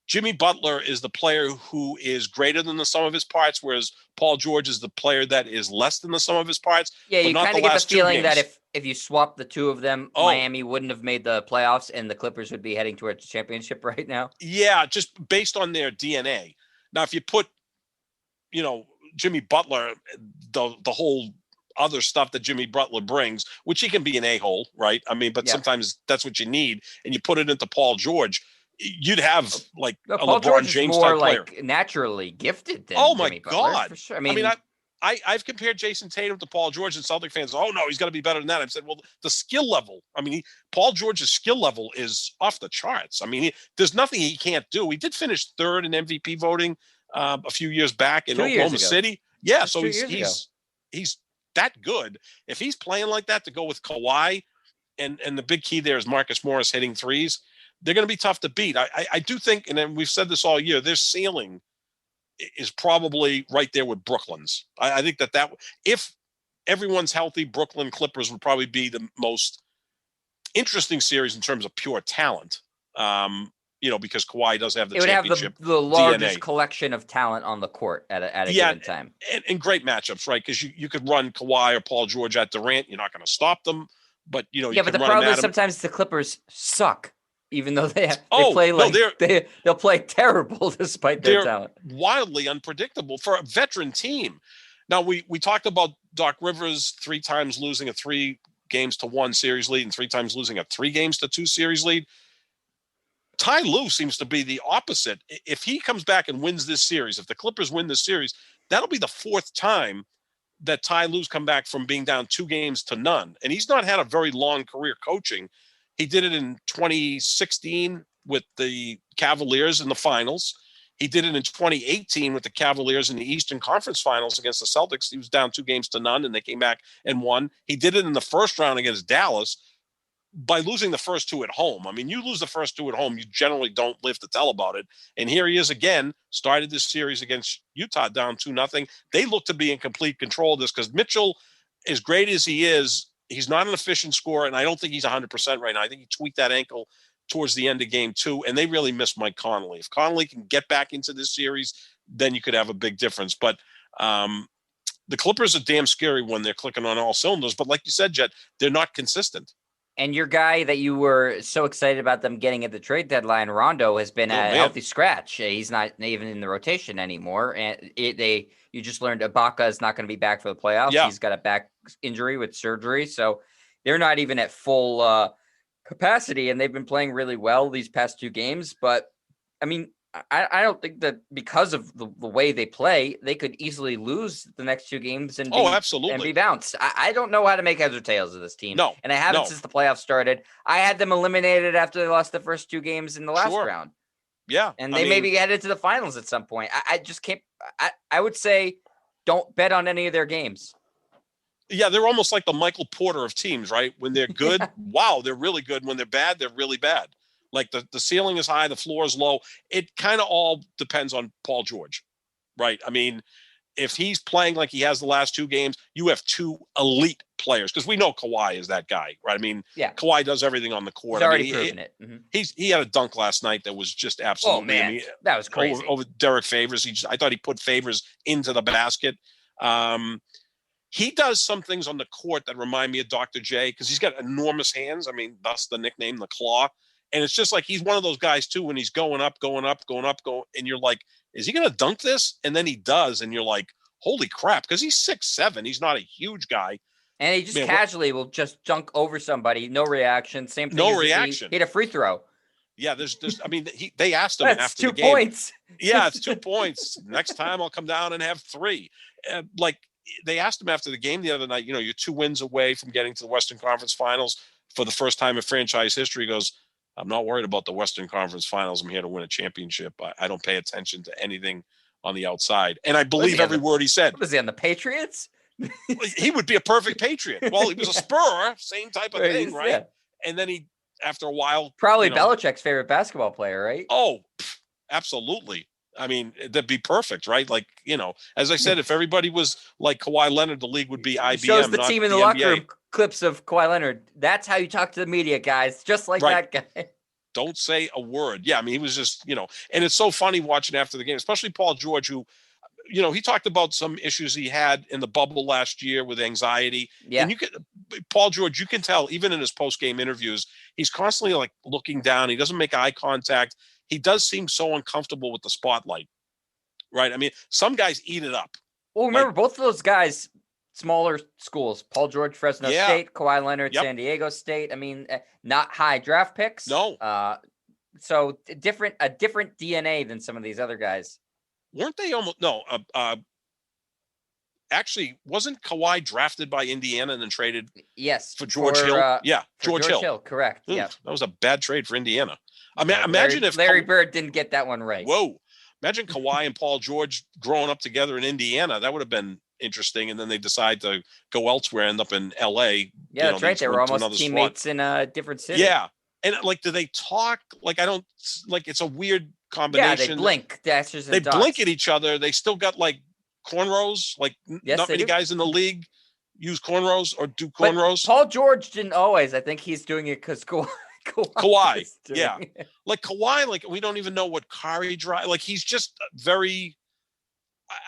Jimmy Butler is the player who is greater than the sum of his parts, whereas Paul George is the player that is less than the sum of his parts. Yeah, but you not kind the of get the last 2 feeling that games. if you swap the two of them, Oh, Miami wouldn't have made the playoffs, and the Clippers would be heading towards the championship right now. yeah, just based on their DNA. Now, if you put, Jimmy Butler, the whole other stuff that Jimmy Butler brings, which he can be an a-hole, right? I mean, but Yeah. sometimes that's what you need, and you put it into Paul George, you'd have like No, a Paul LeBron George is James more type player. like naturally gifted than Oh my Jimmy Butler, God! for sure. I've compared Jason Tatum to Paul George, and Celtic fans, oh no, he's got to be better than that. I've said, well, the skill level. I mean, Paul George's skill level is off the charts. I mean, there's nothing he can't do. He did finish third in MVP voting a few years back in 2 years Oklahoma ago. City. Yeah, Just so 2 years ago. he's that good. If he's playing like that to go with Kawhi, and the big key there is Marcus Morris hitting threes, they're going to be tough to beat. I do think, and then we've said this all year, their ceiling is probably right there with Brooklyn's. I think that if everyone's healthy, Brooklyn Clippers would probably be the most interesting series in terms of pure talent. Because Kawhi does have the championship. It would have the largest DNA. collection of talent on the court at a given time. And great matchups, right? Because you could run Kawhi or Paul George at Durant. You're not going to stop them. But, you but can the run problem them is at sometimes the Clippers suck, even though they they'll play terrible despite their talent. Wildly unpredictable for a veteran team. Now, we talked about Doc Rivers 3 times losing a 3-1 series lead and 3 times losing a 3-2 series lead. Ty Lue seems to be the opposite. If he comes back and wins this series, if the Clippers win this series, that'll be the 4th time that Ty Lue's come back from being down 2-0. And he's not had a very long career coaching. He did it in 2016 with the Cavaliers in the finals. He did it in 2018 with the Cavaliers in the Eastern Conference Finals against the Celtics. He was down 2-0, and they came back and won. He did it in the first round against Dallas by losing the first 2 at home. I mean, you lose the first 2 at home, you generally don't live to tell about it. And here he is again, started this series against Utah down 2-0. They look to be in complete control of this because Mitchell, as great as he is, he's not an efficient scorer, and I don't think he's 100% right now. I think he tweaked that ankle towards the end of game 2, and they really miss Mike Conley. If Conley can get back into this series, then you could have a big difference. But the Clippers are damn scary when they're clicking on all cylinders. But like you said, Jet, they're not consistent. And your guy that you were so excited about them getting at the trade deadline, Rondo, has been a healthy scratch. He's not even in the rotation anymore. And you just learned Ibaka is not going to be back for the playoffs. Yeah. He's got a back injury with surgery. So they're not even at full capacity, and they've been playing really well these past 2 games. But, I mean, I don't think that because of the way they play, they could easily lose the next 2 games and be bounced. I don't know how to make heads or tails of this team. No, and I haven't since the playoffs started. I had them eliminated after they lost the first 2 games in the last round. Yeah. And they maybe headed to the finals at some point. I just can't. I would say don't bet on any of their games. Yeah, they're almost like the Michael Porter of teams, right? When they're good, wow, they're really good. When they're bad, they're really bad. Like the ceiling is high, the floor is low. It kind of all depends on Paul George, right? I mean, if he's playing like he has the last 2 games, you have 2 elite players because we know Kawhi is that guy, right? I mean, Kawhi does everything on the court. He's already proven it. Mm-hmm. He had a dunk last night that was just absolutely. Oh man, that was crazy. Over Derek Favors. I thought he put Favors into the basket. He does some things on the court that remind me of Dr. J because he's got enormous hands. I mean, thus the nickname, the Claw. And it's just like he's one of those guys, too, when he's going up, and you're like, is he going to dunk this? And then he does, and you're like, holy crap, because he's 6'7". He's not a huge guy. And he just casually will just dunk over somebody. No reaction. Same thing. No reaction. He hit a free throw. Yeah, I mean, they asked him after the game. 2 points. Yeah, it's 2 points. Next time I'll come down and have 3. They asked him after the game the other night, you're 2 wins away from getting to the Western Conference Finals for the first time in franchise history. He goes, I'm not worried about the Western Conference Finals. I'm here to win a championship. I don't pay attention to anything on the outside. And I believe every word he said. Was he on the Patriots? He would be a perfect Patriot. Well, he was a Spur, same type of thing, right? Yeah. And then after a while. Probably Belichick's favorite basketball player, right? Oh, absolutely. I mean, that'd be perfect, right? Like, as I said, if everybody was like Kawhi Leonard, the league would be Shows IBM, the not team in the the locker NBA. room clips of Kawhi Leonard. That's how you talk to the media, guys. Just like Right. that guy. Don't say a word. Yeah, I mean, he was just, and it's so funny watching after the game, especially Paul George, who, he talked about some issues he had in the bubble last year with anxiety. Yeah. And Paul George, you can tell even in his post-game interviews, he's constantly like looking down. He doesn't make eye contact. He does seem so uncomfortable with the spotlight, right? I mean, some guys eat it up. Well, remember, Like, both of those guys, smaller schools. Paul George, Fresno yeah, State. Kawhi Leonard, yep, San Diego State. I mean, not high draft picks. no. So a different DNA than some of these other guys. Weren't they almost, no, actually, wasn't Kawhi drafted by Indiana and then traded Yes, for George Hill? Yeah, George Hill, correct. Oof, Yeah. that was a bad trade for Indiana. I mean, Yeah, imagine if Larry Bird didn't get that one right. Whoa. Imagine Kawhi and Paul George growing up together in Indiana. That would have been interesting. And then they decide to go elsewhere, end up in LA. Yeah, that's right. They were almost teammates in a different city. Yeah. And like, do they talk? Like, I don't, like, it's a weird combination. Yeah, they blink. They blink at each other. They still got like cornrows. Like, yes, not many guys in the league use cornrows or do cornrows. But Paul George didn't always. I think he's doing it because Kawhi, yeah. Like Kawhi, like we don't even know what car he drives. Like he's just very.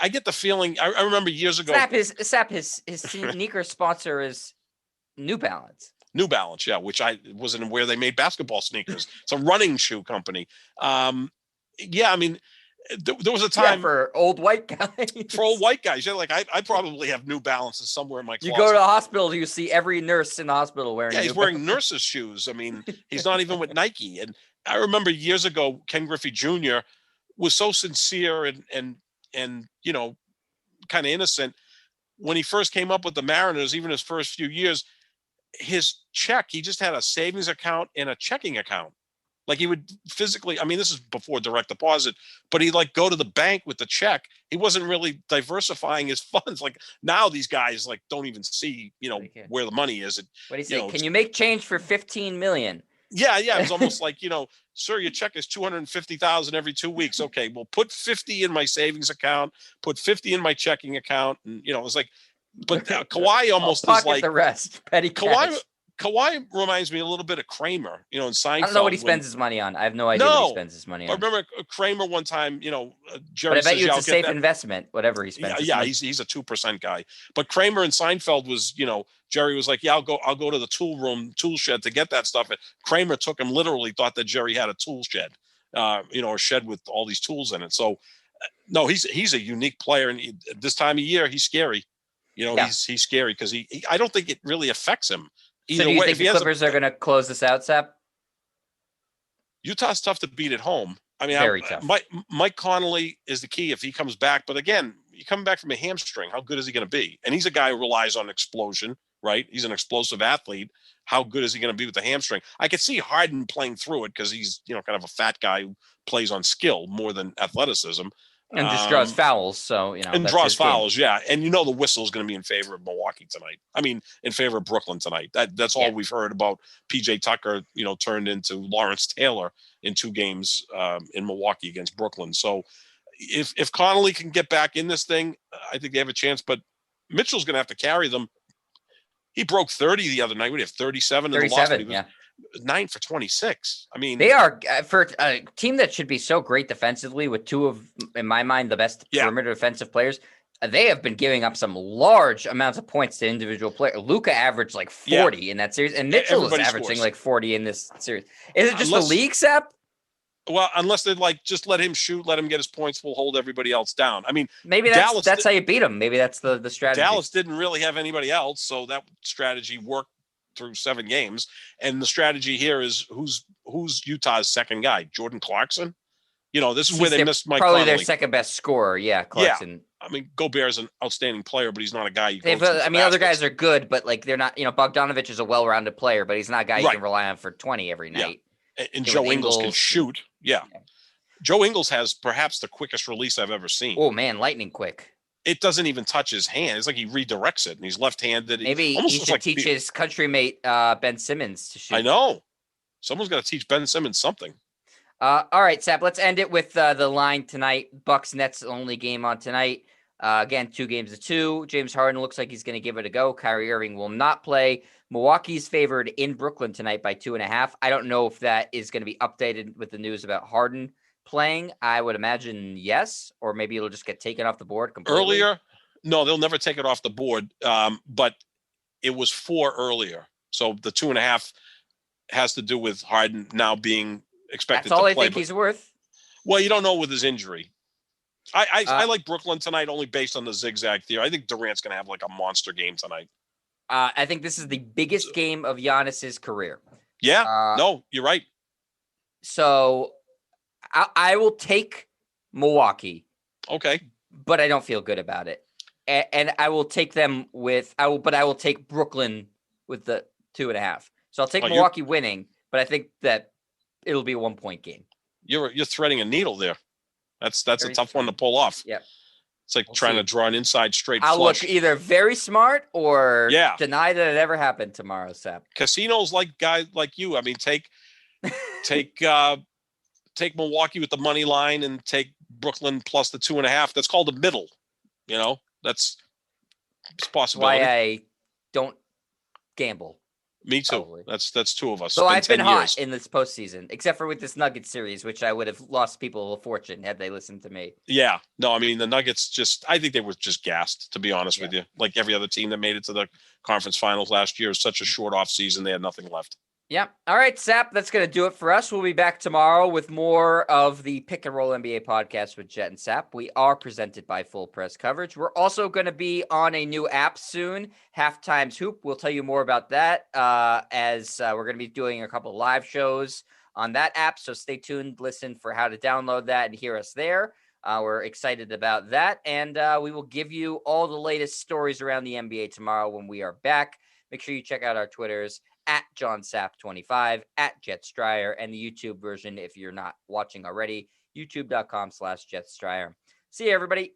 I get the feeling. I remember years ago. His sneaker sponsor is New Balance. New Balance, yeah, which I wasn't aware they made basketball sneakers. It's a running shoe company. Yeah, I mean, there was a time for old white guys. For old white guys, yeah, like I probably have New Balances somewhere in my closet. You go to the hospital, you see every nurse in the hospital wearing. Yeah, he's wearing nurses' shoes. I mean, he's not even with Nike. And I remember years ago, Ken Griffey Jr. was so sincere and kind of innocent when he first came up with the Mariners. Even his first few years, his check, he just had a savings account and a checking account. Like he would physically, I mean, this is before direct deposit, but he'd like go to the bank with the check. He wasn't really diversifying his funds. Like now these guys like don't even see, where the money is. What do you say? Can you make change for 15 million? Yeah. Yeah. It's almost like, sir, your check is 250,000 every 2 weeks. Okay. Well, put 50 in my savings account, put 50 in my checking account. And, it's like, but Kawhi almost is like the rest. Petty cash. Kawhi reminds me a little bit of Kramer, in Seinfeld. I don't know what he spends his money on. I have no idea what he spends his money on. I remember Kramer one time, Jerry. But I bet you it's a safe investment, whatever he spends. Yeah, he's a 2% guy. But Kramer and Seinfeld was, Jerry was like, yeah, I'll go to the tool shed to get that stuff. And Kramer took him literally, thought that Jerry had a tool shed, a shed with all these tools in it. So, no, he's a unique player, and this time of year he's scary. He's scary because I don't think it really affects him. Either so do you think the Clippers are going to close this out, Sap? Utah's tough to beat at home. I mean, very tough. Mike Conley is the key if he comes back. But again, you coming back from a hamstring, how good is he going to be? And he's a guy who relies on explosion, right? He's an explosive athlete. How good is he going to be with the hamstring? I could see Harden playing through it because he's, kind of a fat guy who plays on skill more than athleticism. And just draws fouls, so and draws fouls, yeah. And the whistle is going to be in favor of Milwaukee tonight. I mean, in favor of Brooklyn tonight. That's all we've heard about PJ Tucker. Turned into Lawrence Taylor in 2 games in Milwaukee against Brooklyn. So if Connolly can get back in this thing, I think they have a chance. But Mitchell's going to have to carry them. He broke 30 the other night. We have 37 in the loss. 9 for 26. I mean, they are for a team that should be so great defensively with 2 of, in my mind, the best perimeter defensive players. They have been giving up some large amounts of points to individual players. Luka averaged like 40 in that series, and Mitchell is averaging like 40 in this series. Is it just the league, Sep? Well, unless they just let him shoot, let him get his points, we'll hold everybody else down. I mean, maybe that's how you beat them. Maybe that's the strategy. Dallas didn't really have anybody else, so that strategy worked through 7 games. And the strategy here is who's Utah's second guy? Jordan Clarkson? This is where they missed Mike Probably Conley. Their second best scorer. Yeah, Clarkson. Yeah. I mean, Gobert's an outstanding player, but he's not a guy you other guys are good, but like they're not, Bogdanovich is a well-rounded player, but he's not a guy you can rely on for 20 every night. Yeah. And Joe Ingles can shoot. Yeah. Joe Ingles has perhaps the quickest release I've ever seen. Oh man, lightning quick. It doesn't even touch his hand. It's like he redirects it, and he's left-handed. Maybe he should teach his country mate Ben Simmons to shoot. I know. Someone's got to teach Ben Simmons something. All right, Sap, let's end it with the line tonight. Bucks Nets only game on tonight. Again, 2-2. James Harden looks like he's going to give it a go. Kyrie Irving will not play. Milwaukee's favored in Brooklyn tonight by 2.5. I don't know if that is going to be updated with the news about Harden playing. I would imagine yes, or maybe it'll just get taken off the board completely. Earlier, no, they'll never take it off the board. But it was 4 earlier. So the 2.5 has to do with Harden now being expected That's all to I play. think he's worth. Well, you don't know with his injury. I like Brooklyn tonight only based on the zigzag theory. I think Durant's going to have like a monster game tonight. I think this is the biggest game of Giannis's career. Yeah, no, you're right. So I will take Milwaukee. Okay. But I don't feel good about it. And I will take them I will take Brooklyn with the 2.5. So I'll take Milwaukee winning, but I think that it'll be a 1-point game. You're threading a needle there. That's a tough one to pull off. Yep. It's like trying to draw an inside straight I'll flush. look either very smart or deny that it ever happened tomorrow, Sap. Casinos like guys like you. I mean, take Milwaukee with the money line and take Brooklyn plus the 2.5. That's called a middle. That's a possibility. Why I don't gamble. Me too. Probably. That's two of us. So I've been hot in this postseason, except for with this Nuggets series, which I would have lost people a fortune had they listened to me. Yeah. No, I mean, the Nuggets I think they were just gassed, to be honest with you. Like every other team that made it to the conference finals last year. It was such a short off season. They had nothing left. Yeah. All right, Sap, that's going to do it for us. We'll be back tomorrow with more of the Pick and Roll NBA podcast with Jet and Sap. We are presented by Full Press Coverage. We're also going to be on a new app soon, Halftime's Hoop. We'll tell you more about that as we're going to be doing a couple of live shows on that app. So stay tuned, listen for how to download that and hear us there. We're excited about that. And we will give you all the latest stories around the NBA tomorrow when we are back. Make sure you check out our Twitters at JohnSapp25, at JetStryer, and the YouTube version if you're not watching already, youtube.com/JetStryer. See you, everybody.